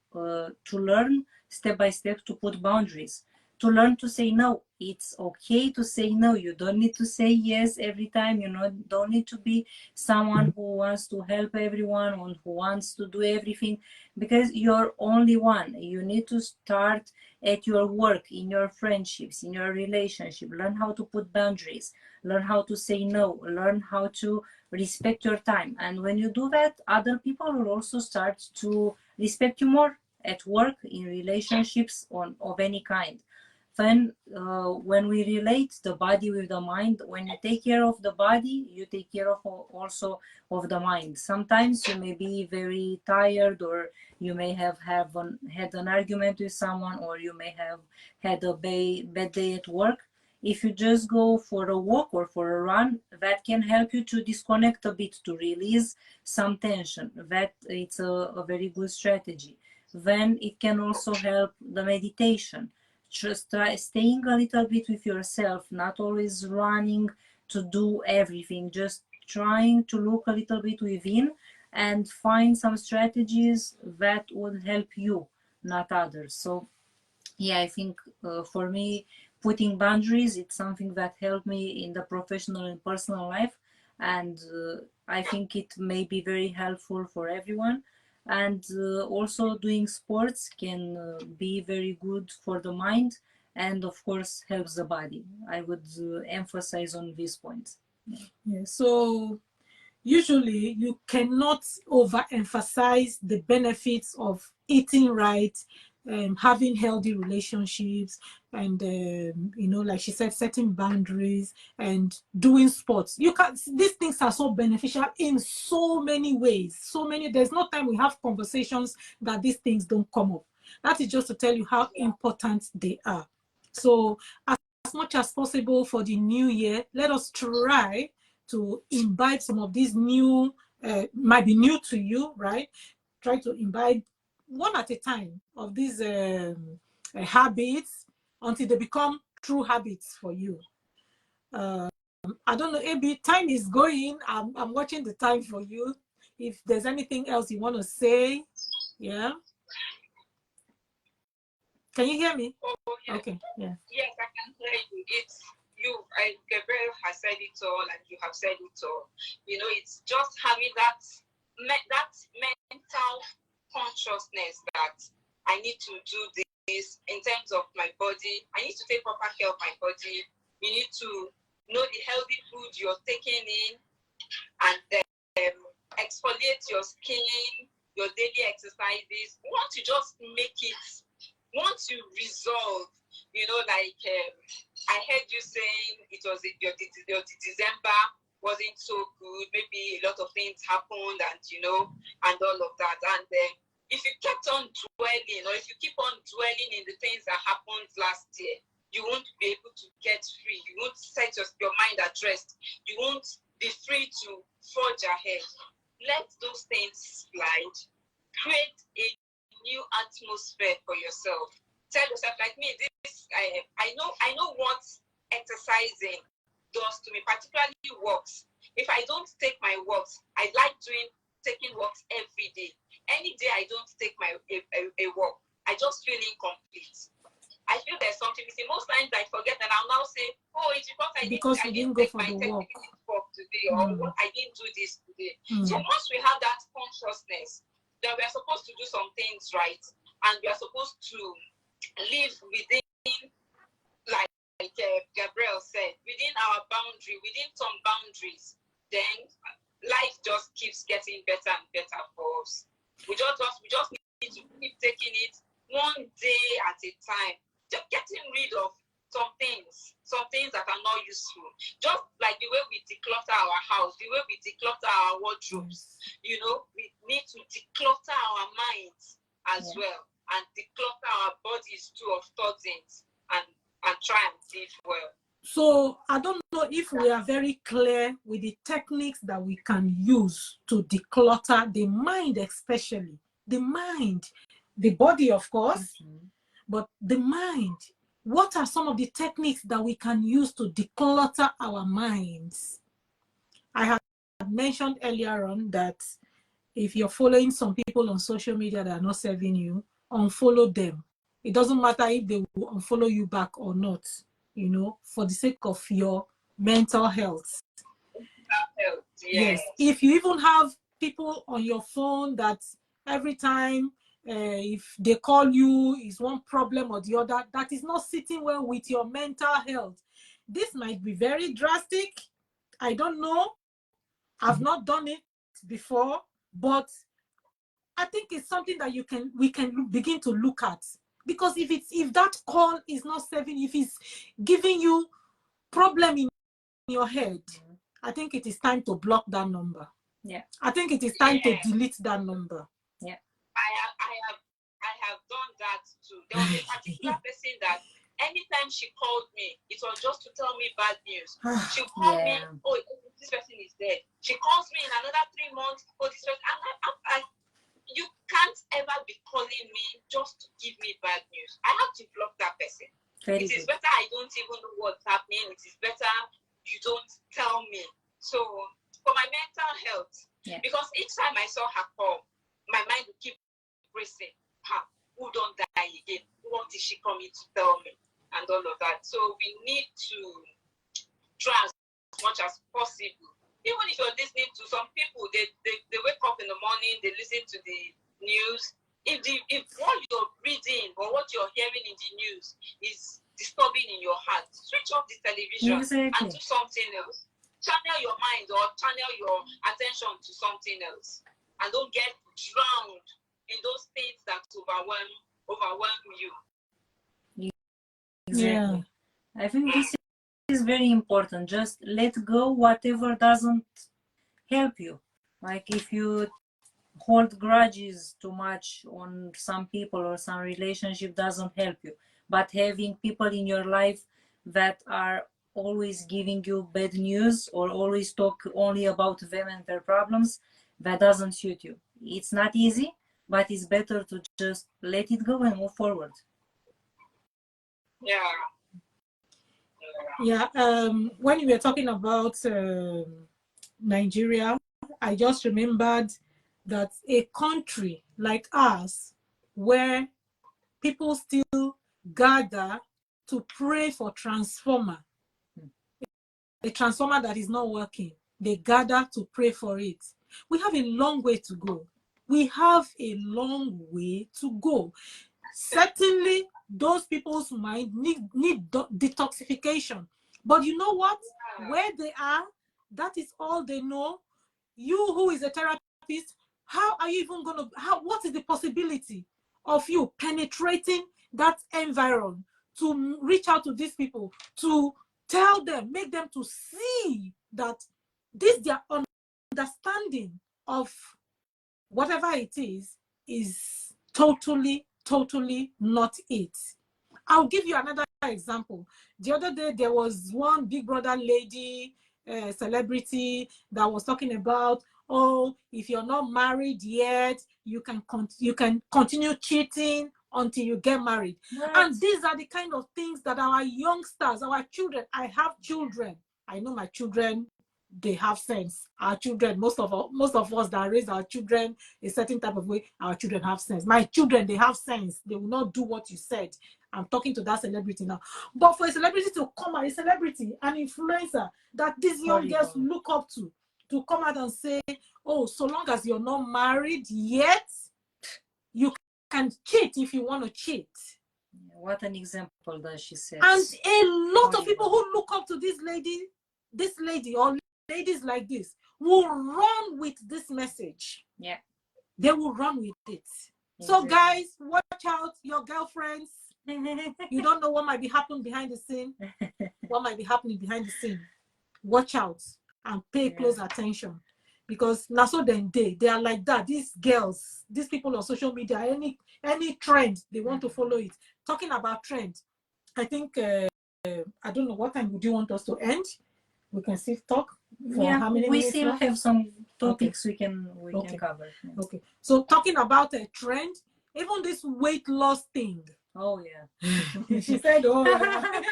learn step by step to put boundaries, to learn to say no. It's okay to say no. You don't need to say yes every time. You don't need to be someone who wants to help everyone and who wants to do everything, because you're only one. You need to start at your work, in your friendships, in your relationship. Learn how to put boundaries. Learn how to say no. Learn how to respect your time. And when you do that, other people will also start to respect you more at work, in relationships of any kind. Then when we relate the body with the mind, when you take care of the body, you take care of also of the mind. Sometimes you may be very tired, or you may have had an argument with someone, or you may have had a bad day at work. If you just go for a walk or for a run, that can help you to disconnect a bit, to release some tension. That it's a very good strategy. Then it can also help the meditation. Just try staying a little bit with yourself, not always running to do everything, just trying to look a little bit within and find some strategies that would help you, not others. So yeah, I think for me, putting boundaries, it's something that helped me in the professional and personal life, and I think it may be very helpful for everyone. And also doing sports can be very good for the mind, and of course helps the body. I would emphasize on these points. Yeah, so usually you cannot overemphasize the benefits of eating right, having healthy relationships, and like she said, setting boundaries and doing sports. These things are so beneficial in so many ways. So many. There's no time we have conversations that these things don't come up. That is just to tell you how important they are. So as much as possible for the new year, let us try to imbibe some of these new, might be new to you, right? Try to imbibe one at a time of these habits until they become true habits for you. I don't know, Abby, time is going. I'm watching the time for you. If there's anything else you want to say, yeah. Can you hear me? Oh, yes. Okay, yeah. Yes, I can hear you. It's you, Gabriela has said it all, and you have said it all. You know, it's just having that mental consciousness that I need to do this in terms of my body. I need to take proper care of my body. You need to know the healthy food you're taking in, and then exfoliate your skin, your daily exercises. Once you just make it, once you resolve, you know, like I heard you saying it was your December wasn't so good. Maybe a lot of things happened, and you know, and all of that. And if you kept on dwelling, or if you keep on dwelling in the things that happened last year, you won't be able to get free. You won't set your mind at rest. You won't be free to forge ahead. Let those things slide. Create a new atmosphere for yourself. Tell yourself, like me, this I know what exercising does to me, particularly walks. If I don't take my walks, I like taking walks every day. Any day I don't take a walk, I just feel incomplete. I feel there's something missing. Most times I forget, and I'll now say, oh, it's because I didn't go take for my the walk today, or I didn't do this today. So once we have that consciousness that we are supposed to do some things right, and we are supposed to live within, like Gabriel said, within our boundary, within some boundaries, then life just keeps getting better and better for us. We just need to keep taking it one day at a time. Just getting rid of some things that are not useful. Just like the way we declutter our house, the way we declutter our wardrobes. You know, we need to declutter our minds as well, and declutter our bodies too of toxins, and try and live well. So I don't know if we are very clear with the techniques that we can use to declutter the mind, especially the mind, the body, of course, but the mind. What are some of the techniques that we can use to declutter our minds? I had mentioned earlier on that if you're following some people on social media that are not serving you, unfollow them. It doesn't matter if they will unfollow you back or not, you know, for the sake of your mental health. Yes. If you even have people on your phone that every time if they call you is one problem or the other, that is not sitting well with your mental health. This might be very drastic. I don't know. I've not done it before, but I think it's something that we can begin to look at. Because if that call is not serving, if it's giving you problem in your head, I think it is time to block that number. Yeah. I think it is time to delete that number. Yeah. I have done that too. There was a particular person that anytime she called me, it was just to tell me bad news. She called me, oh, this person is dead. She calls me in another 3 months, oh, this person. You can't ever be calling me just to give me bad news. I have to block that person. It is better I don't even know what's happening. It is better you don't tell me. So for my mental health, because each time I saw her call, my mind would keep racing. Who don't die again? What is she coming to tell me? And all of that. So we need to try as much as possible. Even if you're listening to some people, they wake up in the morning, they listen to the news. If what you're reading or what you're hearing in the news is disturbing in your heart, switch off the television and do something else. Channel your mind or channel your attention to something else. And don't get drowned in those things that overwhelm you. Exactly. I think this is very important. Just let go whatever doesn't help you. Like if you hold grudges too much on some people or some relationship doesn't help you. But having people in your life that are always giving you bad news or always talk only about them and their problems, that doesn't suit you. It's not easy, but it's better to just let it go and move forward. Yeah. Yeah, when you were talking about Nigeria, I just remembered that a country like us, where people still gather to pray for transformer, a transformer that is not working, they gather to pray for it. We have a long way to go. We have a long way to go. Certainly, those people's mind need detoxification. But you know what? Where they are, that is all they know. You who is a therapist, how are you even going to, what is the possibility of you penetrating that environment to reach out to these people, to tell them, make them to see that this their understanding of whatever it is totally not it. I'll give you another example. The other day, there was one Big Brother lady, celebrity, that was talking about, oh, if you're not married yet, you can continue cheating until you get married. Right. And these are the kind of things that our youngsters, our children, I have children. I know my children, they have sense. Our children, most of us that raise our children a certain type of way, our children have sense. My children, they have sense. They will not do what you said. I'm talking to that celebrity now. But for a celebrity to come out, a celebrity, an influencer that these young girls look up to come out and say, oh, so long as you're not married yet, you can cheat if you want to cheat. What an example that she says. And a lot of people who look up to this lady or ladies like this will run with this message. Yeah. They will run with it. Exactly. So guys, watch out, your girlfriends. You don't know what might be happening behind the scene. What might be happening behind the scene. Watch out and pay close attention. Because now so then they are like that. These girls, these people on social media, any trend, they want to follow it. Talking about trend, I think, I don't know, what time would you want us to end? We can still talk for how many minutes? We still have some topics we can cover. Okay. So talking about a trend, even this weight loss thing. Oh yeah. She said, oh yeah.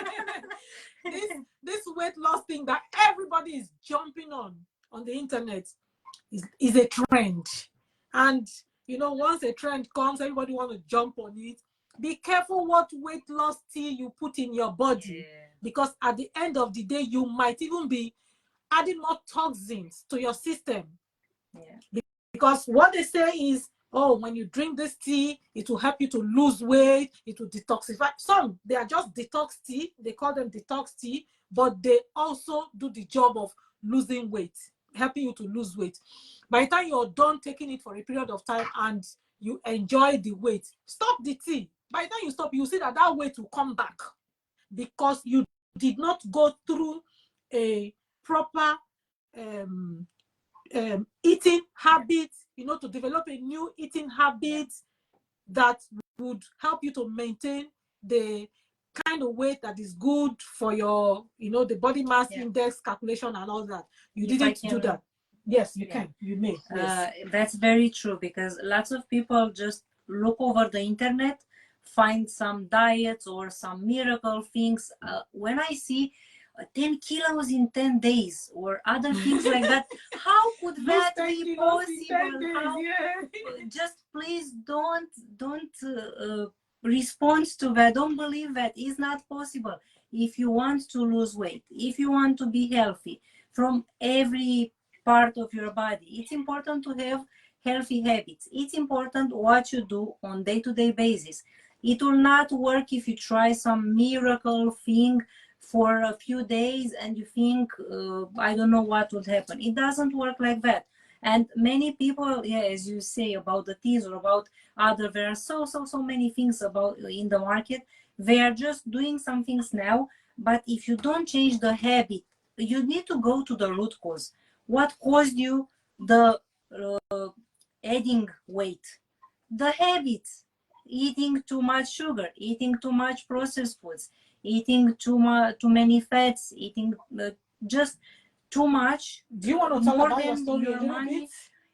this weight loss thing that everybody is jumping on the internet is a trend. And you know, once a trend comes, everybody want to jump on it. Be careful what weight loss tea you put in your body. Yeah. Because at the end of the day, you might even be adding more toxins to your system. Yeah. Because what they say is, oh, when you drink this tea, it will help you to lose weight, it will detoxify. Some, they are just detox tea, they call them detox tea, but they also do the job of losing weight, helping you to lose weight. By the time you're done taking it for a period of time and you enjoy the weight, stop the tea. By the time you stop, you see that weight will come back because you did not go through a proper eating habit, you know, to develop a new eating habit that would help you to maintain the kind of weight that is good for your, you know, the body mass index calculation and all that. You didn't do that. Yes, you can. You may. Yes. That's very true, because lots of people just look over the internet, find some diets or some miracle things. When I see 10 kilos in 10 days or other things like that, how could that be possible? Just please don't respond to that. Don't believe that. It's not possible. If you want to lose weight, if you want to be healthy from every part of your body, it's important to have healthy habits. It's important what you do on day-to-day basis. It will not work if you try some miracle thing for a few days and you think, I don't know what would happen. It doesn't work like that. And many people, as you say about the teas or about other, there are so many things about in the market. They are just doing some things now, but if you don't change the habit, you need to go to the root cause. What caused you the adding weight? The habits. Eating too much sugar, eating too much processed foods, eating too many fats, eating just too much. Do you want to talk about your story a little bit?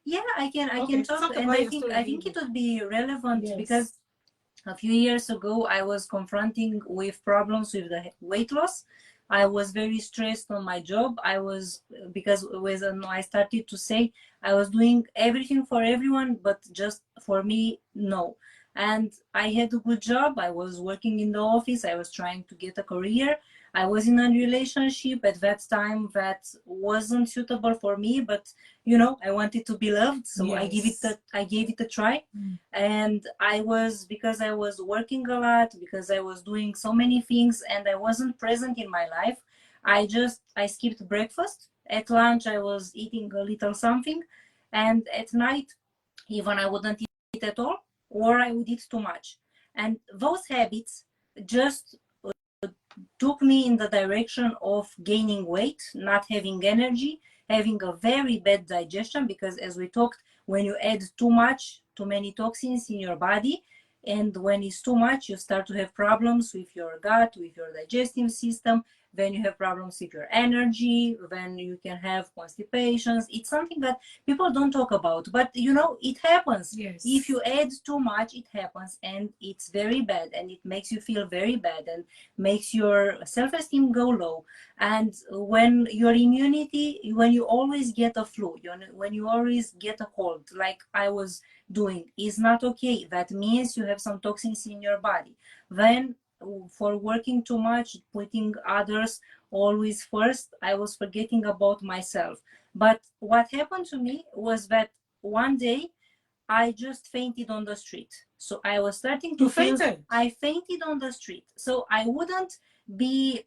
Yeah, I can talk, and I think it would be relevant because a few years ago I was confronting with problems with the weight loss. I was very stressed on my job. I was, because when I started to say I was doing everything for everyone, but just for me, no. And I had a good job. I was working in the office. I was trying to get a career. I was in a relationship at that time that wasn't suitable for me, but you know, I wanted to be loved, so Yes. I gave it a try. And I was, because I was working a lot, because I was doing so many things and I wasn't present in my life, I skipped breakfast. At lunch I was eating a little something, and at night even I wouldn't eat at all, or I would eat too much. And those habits just took me in the direction of gaining weight, not having energy, having a very bad digestion, because as we talked, when you add too many toxins in your body, and when it's too much, you start to have problems with your gut, with your digestive system. Then you have problems with your energy. Then you can have constipations. It's something that people don't talk about, but you know, it happens. Yes. If you add too much, it happens, and it's very bad, and it makes you feel very bad, and makes your self-esteem go low. And when your immunity, when you always get a flu, when you always get a cold, like I was doing, is not okay. That means you have some toxins in your body. Then for working too much, putting others always first, I was forgetting about myself. But what happened to me was that one day I just fainted on the street. So I was starting to feel, fainted? I fainted on the street. So I wouldn't be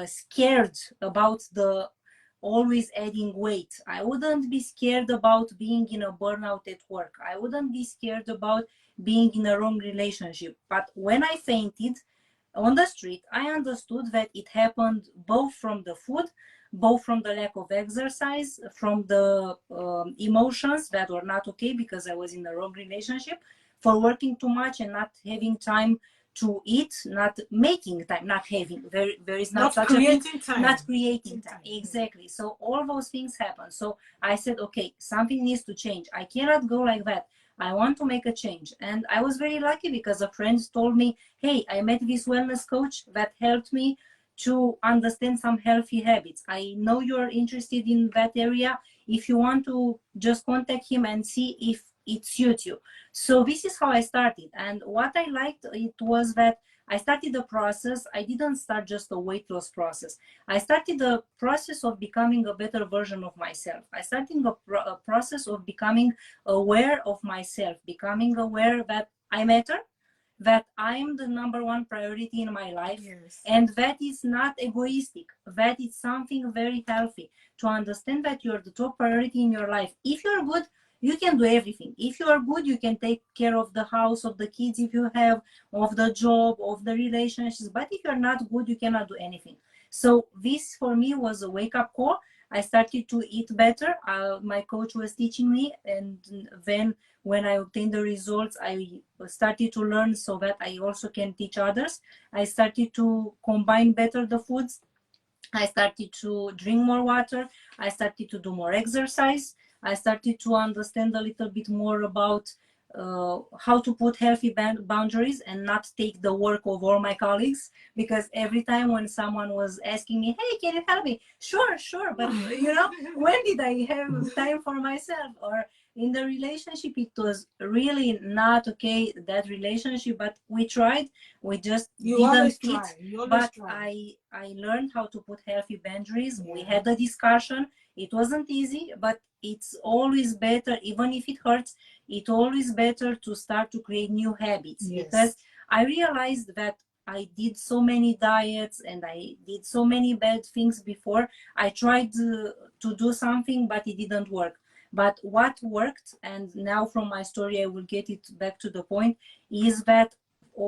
scared about the always adding weight. I wouldn't be scared about being in a burnout at work. I wouldn't be scared about being in a wrong relationship. But when I fainted on the street, I understood that it happened both from the food, both from the lack of exercise, from the emotions that were not okay because I was in the wrong relationship, for working too much and not having time to eat, not making time, not having. There is not such a thing. Time. Not creating time. Exactly. So all those things happen. So I said, okay, something needs to change. I cannot go like that. I want to make a change. And I was very lucky because a friend told me, hey, I met this wellness coach that helped me to understand some healthy habits. I know you're interested in that area. If you want to, just contact him and see if it suits you. So this is how I started. And what I liked, it was that I started the process. I didn't start just a weight loss process. I started the process of becoming a better version of myself. I started a process of becoming aware of myself, becoming aware that I matter, that I'm the number one priority in my life. Yes. And that is not egoistic, that is something very healthy, to understand that you're the top priority in your life. If you're good, you can do everything. If you are good, you can take care of the house, of the kids if you have, of the job, of the relationships. But if you're not good, you cannot do anything. So this for me was a wake-up call. I started to eat better. My coach was teaching me, and then when I obtained the results, I started to learn so that I also can teach others. I started to combine better the foods. I started to drink more water. I started to do more exercise. I started to understand a little bit more about how to put healthy boundaries and not take the work of all my colleagues. Because every time when someone was asking me, hey, can you help me? Sure, sure. But you know, when did I have time for myself? Or in the relationship, it was really not okay, that relationship, but we tried. We just didn't fit. But I learned how to put healthy boundaries. Yeah. We had a discussion. It wasn't easy, but it's always better, even if it hurts, it's always better to start to create new habits. Yes. Because I realized that I did so many diets and I did so many bad things before. I tried to do something, but it didn't work. But what worked, and now from my story, I will get it back to the point, is that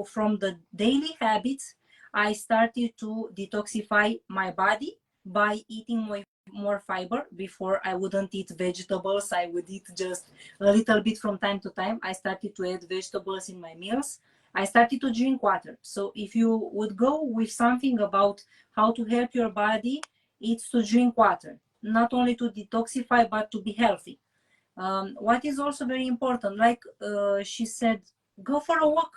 from the daily habits, I started to detoxify my body by eating more fiber. Before, I wouldn't eat vegetables. I would eat just a little bit from time to time. I started to add vegetables in my meals. I started to drink water. So if you would go with something about how to help your body, it's to drink water, not only to detoxify, but to be healthy. What is also very important, like she said, go for a walk.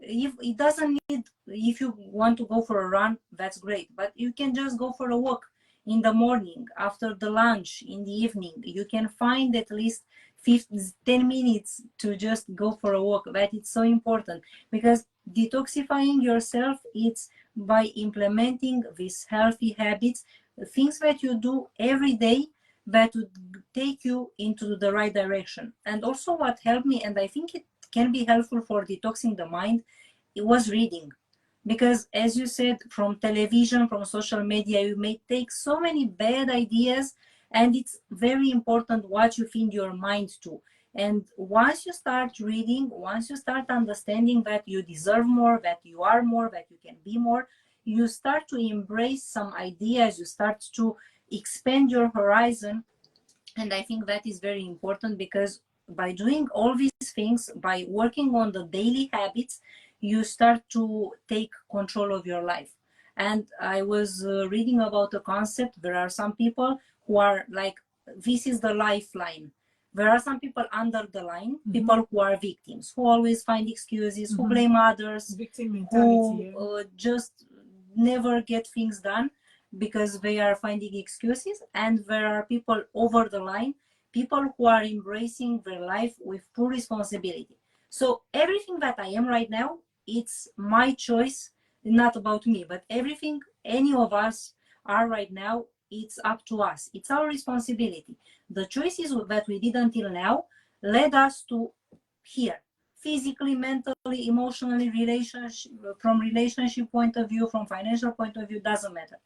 If it doesn't need, if you want to go for a run, that's great, but you can just go for a walk in the morning, after the lunch, in the evening. You can find at least 10 minutes to just go for a walk. That is so important, because detoxifying yourself, it's by implementing these healthy habits, things that you do every day that would take you into the right direction. And also what helped me, and I think it can be helpful for detoxing the mind, it was reading. Because as you said, from television, from social media, you may take so many bad ideas, and it's very important what you feed your mind to. And once you start reading, once you start understanding that you deserve more, that you are more, that you can be more, you start to embrace some ideas, you start to expand your horizon. And I think that is very important, because by doing all these things, by working on the daily habits, you start to take control of your life. And I was reading about a concept. There are some people who are like, this is the lifeline. There are some people under the line, people who are victims, who always find excuses, who blame others, Victim who mentality. just never get things done because they are finding excuses. And there are people over the line, people who are embracing their life with full responsibility. So everything that I am right now, it's my choice, not about me, but everything any of us are right now, it's up to us. It's our responsibility. The choices that we did until now led us to here, physically, mentally, emotionally, relationship, from relationship point of view, from financial point of view, doesn't matter.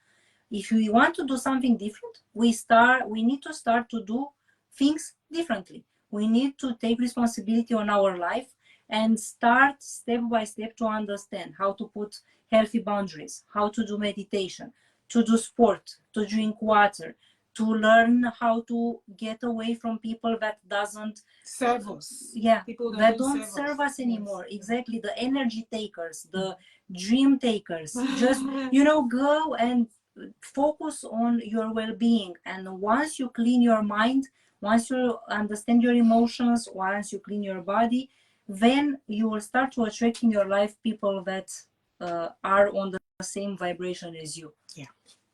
If we want to do something different, we need to start to do things differently. We need to take responsibility on our life and start step by step to understand how to put healthy boundaries, how to do meditation, to do sport, to drink water, to learn how to get away from people that doesn't serve us. Yeah, People that don't serve us anymore. Yes. Exactly, the energy takers, the dream takers. Just go and focus on your well-being. And once you clean your mind, once you understand your emotions, once you clean your body, then you will start to attract in your life people that are on the same vibration as you. Yeah.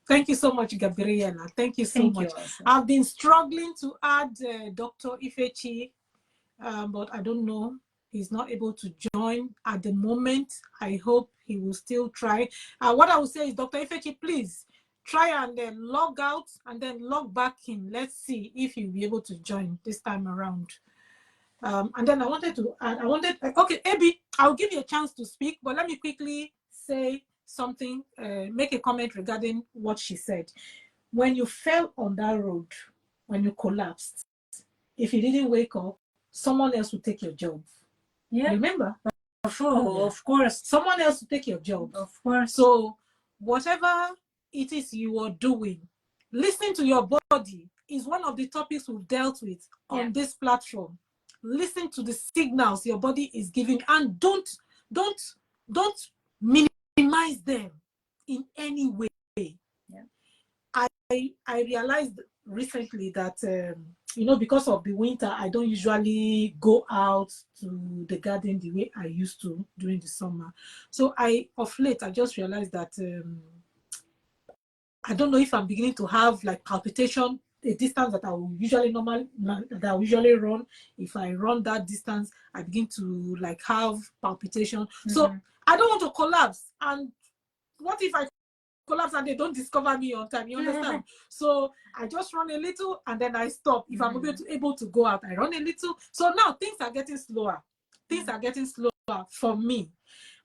Thank you so much, Gabriela. Thank you so much. I've been struggling to add Dr. Ifechi, but I don't know. He's not able to join at the moment. I hope he will still try. What I will say is, Dr. Ifechi, please try and then log out and then log back in. Let's see if you'll be able to join this time around. And then I wanted to add, okay, Abby, I'll give you a chance to speak, but let me quickly say something, make a comment regarding what she said. When you fell on that road, when you collapsed, if you didn't wake up, someone else will take your job. Yeah. Remember? Of course. Someone else will take your job. Of course. So whatever it is you are doing, listening to your body is one of the topics we've dealt with on this platform. Listen to the signals your body is giving, and don't minimize them in any way. Yeah. I realized recently that because of the winter, I don't usually go out to the garden the way I used to during the summer. So of late I just realized that I don't know if I'm beginning to have like palpitation, a distance that I will usually run. If I run that distance, I begin to like have palpitation. So I don't want to collapse. And what if I collapse and they don't discover me on time? You understand? So I just run a little and then I stop. If I'm able to go out, I run a little. So now things are getting slower. Things are getting slower for me.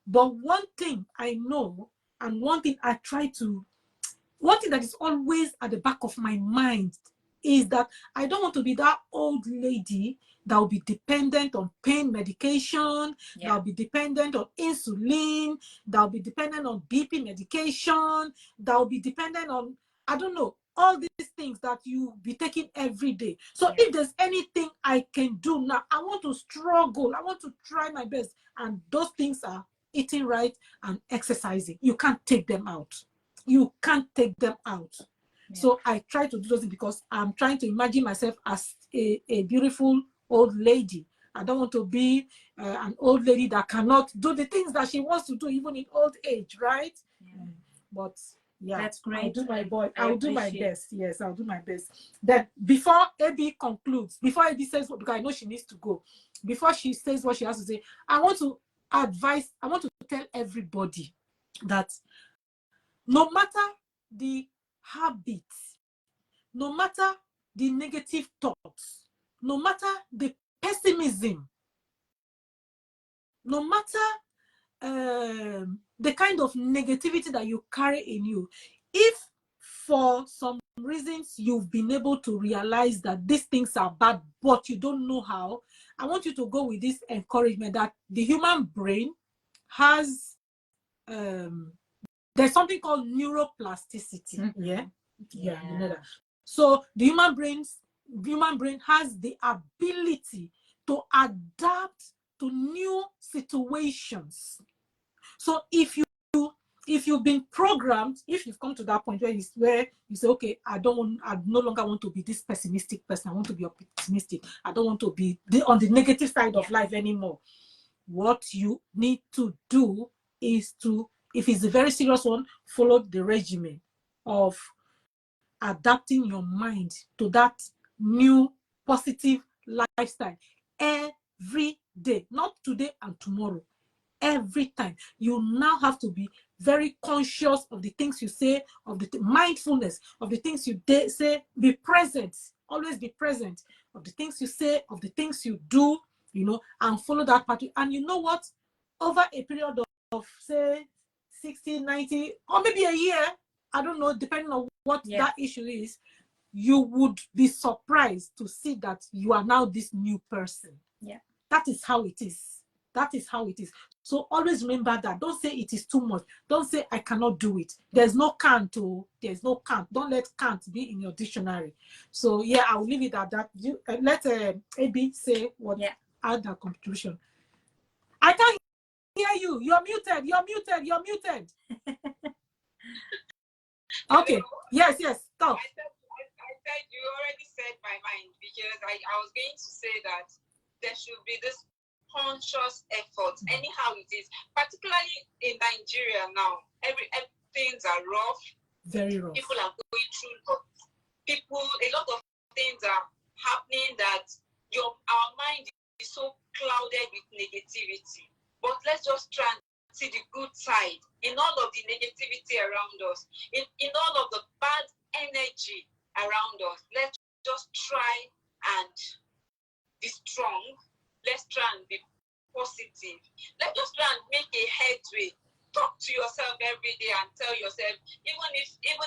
But one thing I know, and one thing that is always at the back of my mind is that I don't want to be that old lady that will be dependent on pain medication, that will be dependent on insulin, that will be dependent on BP medication, that will be dependent on, I don't know, all these things that you be taking every day. So if there's anything I can do now, I want to struggle. I want to try my best. And those things are eating right and exercising. You can't take them out. You can't take them out. So I try to do those things because I'm trying to imagine myself as a beautiful old lady I don't want to be an old lady that cannot do the things that she wants to do even in old age, right? Yeah. But yeah, That's great. I'll do my best. Yes, I'll do my best. Then before AB concludes, before AB says, because I know she needs to go, before she says what she has to say, I want to tell everybody that no matter the habits, no matter the negative thoughts, no matter the pessimism, no matter the kind of negativity that you carry in you, if for some reasons you've been able to realize that these things are bad, but you don't know how, I want you to go with this encouragement that the human brain has, there's something called neuroplasticity. Mm-hmm. Yeah, you know that. So the human brain has the ability to adapt to new situations. So if you've been programmed, if you've come to that point where you say, okay, I no longer want to be this pessimistic person. I want to be optimistic. I don't want to be on the negative side of life anymore. What you need to do is to, if it's a very serious one, follow the regimen of adapting your mind to that new positive lifestyle every day, not today and tomorrow. Every time. You now have to be very conscious of the things you say, of the mindfulness of the things you say. Be present, always be present of the things you say, of the things you do, and follow that pattern. And you know what? Over a period of say 60, 90, or maybe a year, I don't know, depending on what that issue is, you would be surprised to see that you are now this new person. Yeah. That is how it is. That is how it is. So always remember that. Don't say it is too much. Don't say I cannot do it. There's no can't. There's no can't. Don't let can't be in your dictionary. So yeah, I'll leave it at that. Let AB say what. Yeah. Add a conclusion. I can't hear you. You're muted. You're muted. You're muted. Okay. Yes. Stop. I said you already said my mind, because I was going to say that there should be this conscious effort, anyhow it is, particularly in Nigeria now. Things are rough. Very rough. People are going through a lot of things are happening that our mind is so clouded with negativity. But let's just try and see the good side in all of the negativity around us, in all of the bad energy around us. Let's just try and be strong. Let's try and be positive. Let's just try and make a headway. Talk to yourself every day and tell yourself, even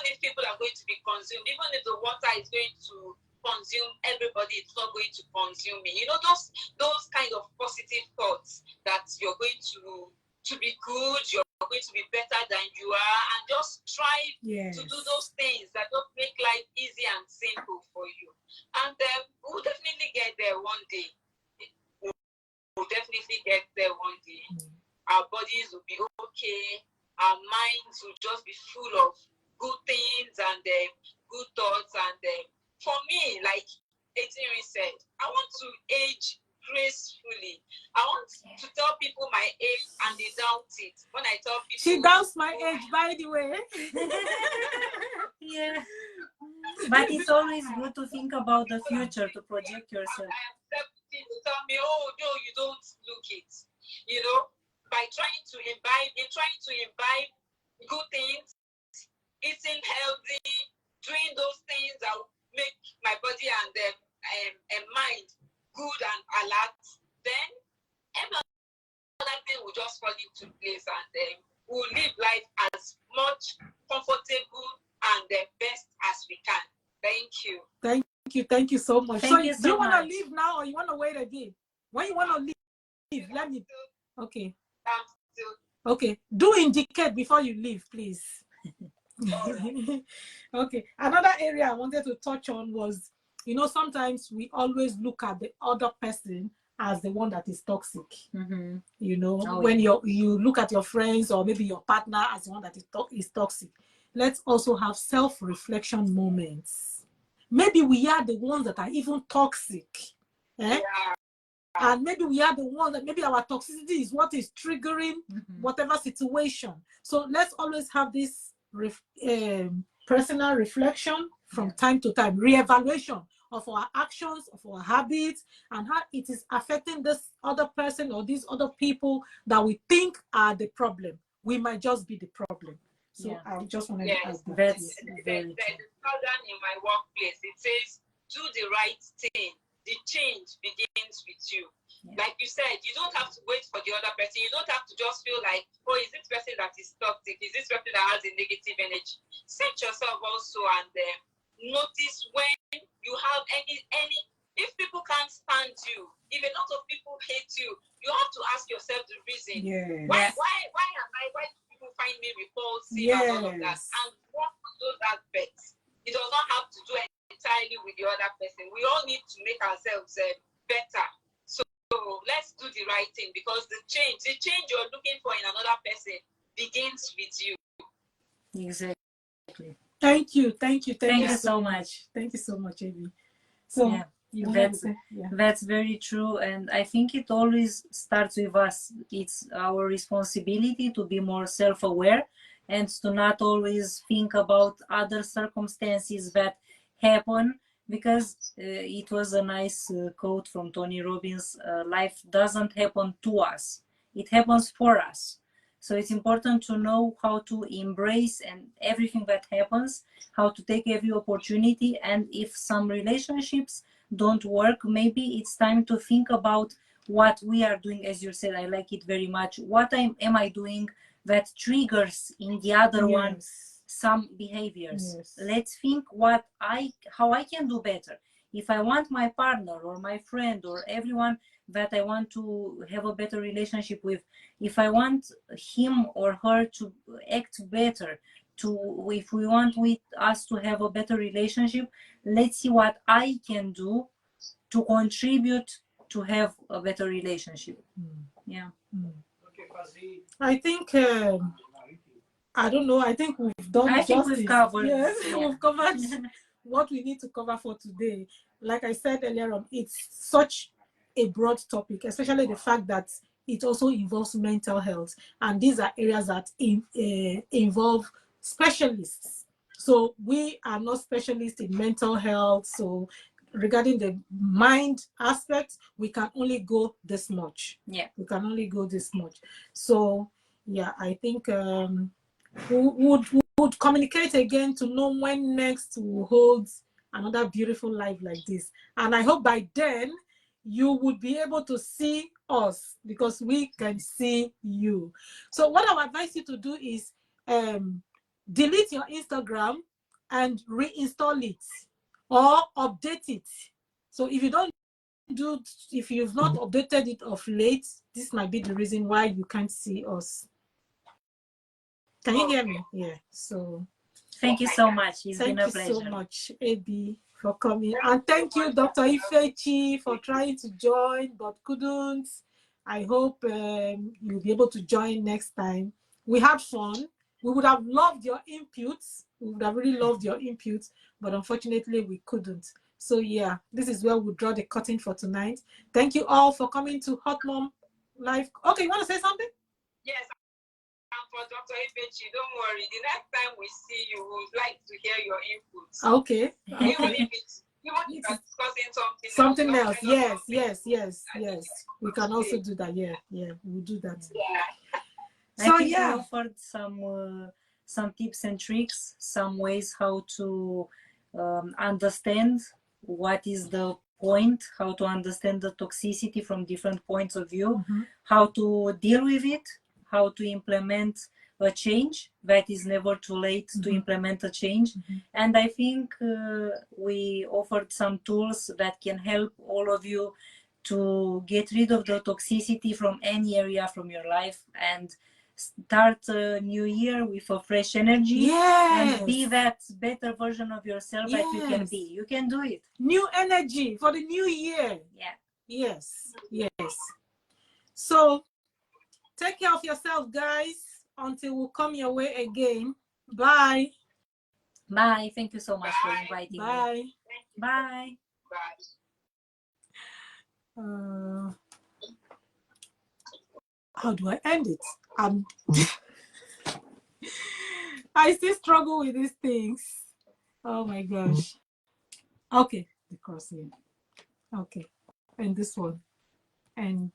if people are going to be consumed, even if the water is going to consume everybody, it's not going to consume me. Those kind of positive thoughts that you're going to be good, you're going to be better than you are, and just try to do those things that just make life easy and simple for you. And we'll definitely get there one day. We'll definitely get there one day. Our bodies will be okay. Our minds will just be full of good things and good thoughts. And for me, like Etiri said, I want to age gracefully. I want to tell people my age and they doubt it. When I tell people, she doubts my age, by the way. Yeah. But it's always good to think about the future, to project yourself. I accept people tell me, oh no, you don't look it. By trying to imbibe good things, eating healthy, doing those things that will make my body and mind good and alert, then every other thing will just fall into place, and we'll live life as much comfortable and the best as we can. Thank you. Thank you so much. Thank you so do you want to much. leave now or you want to wait again? When you want to leave, let me. Okay. Okay. Do indicate before you leave, please. Okay. Another area I wanted to touch on was, sometimes we always look at the other person as the one that is toxic. Mm-hmm. When you look at your friends or maybe your partner as the one that is toxic. Let's also have self-reflection moments. Maybe we are the ones that are even toxic. Yeah. And maybe we are the one that maybe our toxicity is what is triggering whatever situation. So let's always have this personal reflection from time to time, reevaluation of our actions, of our habits, and how it is affecting this other person or these other people that we think are the problem. We might just be the problem. So I just want to add that. That's very true. There's a slogan in my workplace. It says, do the right thing. The change begins with you. Like you said, you don't have to wait for the other person. You don't have to just feel like, oh, is this person that is toxic? Is this person that has a negative energy? Set yourself also and notice when you have any, if people can't stand you, if a lot of people hate you, you have to ask yourself the reason. Why do people find me repulsive and all of that? And work on those aspects. It does not have to do entirely with the other person. We all need to make ourselves better. So let's do the right thing, because the change you're looking for in another person begins with you. Exactly. Thank you so much. Thank you so much, Abby. So that's very true, and I think it always starts with us. It's our responsibility to be more self-aware and to not always think about other circumstances that happen, because it was a nice quote from Tony Robbins: life doesn't happen to us, it happens for us. So it's important to know how to embrace and everything that happens, how to take every opportunity. And if some relationships don't work, maybe it's time to think about what we are doing. As you said, I like it very much. What am I doing that triggers in the other one some behaviors? Let's think how I can do better. If I want my partner or my friend or everyone that I want to have a better relationship with, if I want him or her to act better, if we want us to have a better relationship, let's see what I can do to contribute to have a better relationship. I think I don't know. I think we've done justice. We've covered. We've covered what we need to cover for today. Like I said earlier on, it's such a broad topic, especially the fact that it also involves mental health, and these are areas that involve specialists. So we are not specialists in mental health. So regarding the mind aspect, we can only go this much. We can only go this much. So I think we would communicate again to know when next we'll hold another beautiful live like this. And I hope by then you would be able to see us, because we can see you. So what I would advise you to do is delete your Instagram and reinstall it or update it. So if you've not updated it of late, this might be the reason why you can't see us. Can you hear me? So thank you so much. It's been a pleasure. Thank you so much, AB, for coming. And thank you, Dr. Ifechi, for trying to join but couldn't. I hope you'll be able to join next time. We had fun. We would have loved your inputs. We would have really loved your inputs, but unfortunately we couldn't. So this is where we draw the curtain for tonight. Thank you all for coming to Hot Mom Live. Okay, you want to say something? Yes. For Dr. Ifechi, don't worry. The next time we see you, we would like to hear your inputs. Okay. Even if it's discussing something else. Yes. We can also do that. We'll do that. So I think we offered some tips and tricks, some ways how to understand what is the point, how to understand the toxicity from different points of view, how to deal with it, how to implement a change. That is never too late to implement a change. And I think we offered some tools that can help all of you to get rid of the toxicity from any area from your life and start a new year with a fresh energy and be that better version of yourself that you can be. You can do it. New energy for the new year. Yes. So take care of yourself, guys, until we come your way again. Bye. Thank you so much for inviting me. Bye. Bye. how do I end it? I still struggle with these things. Oh my gosh. Okay, the crossing. Okay, and this one. And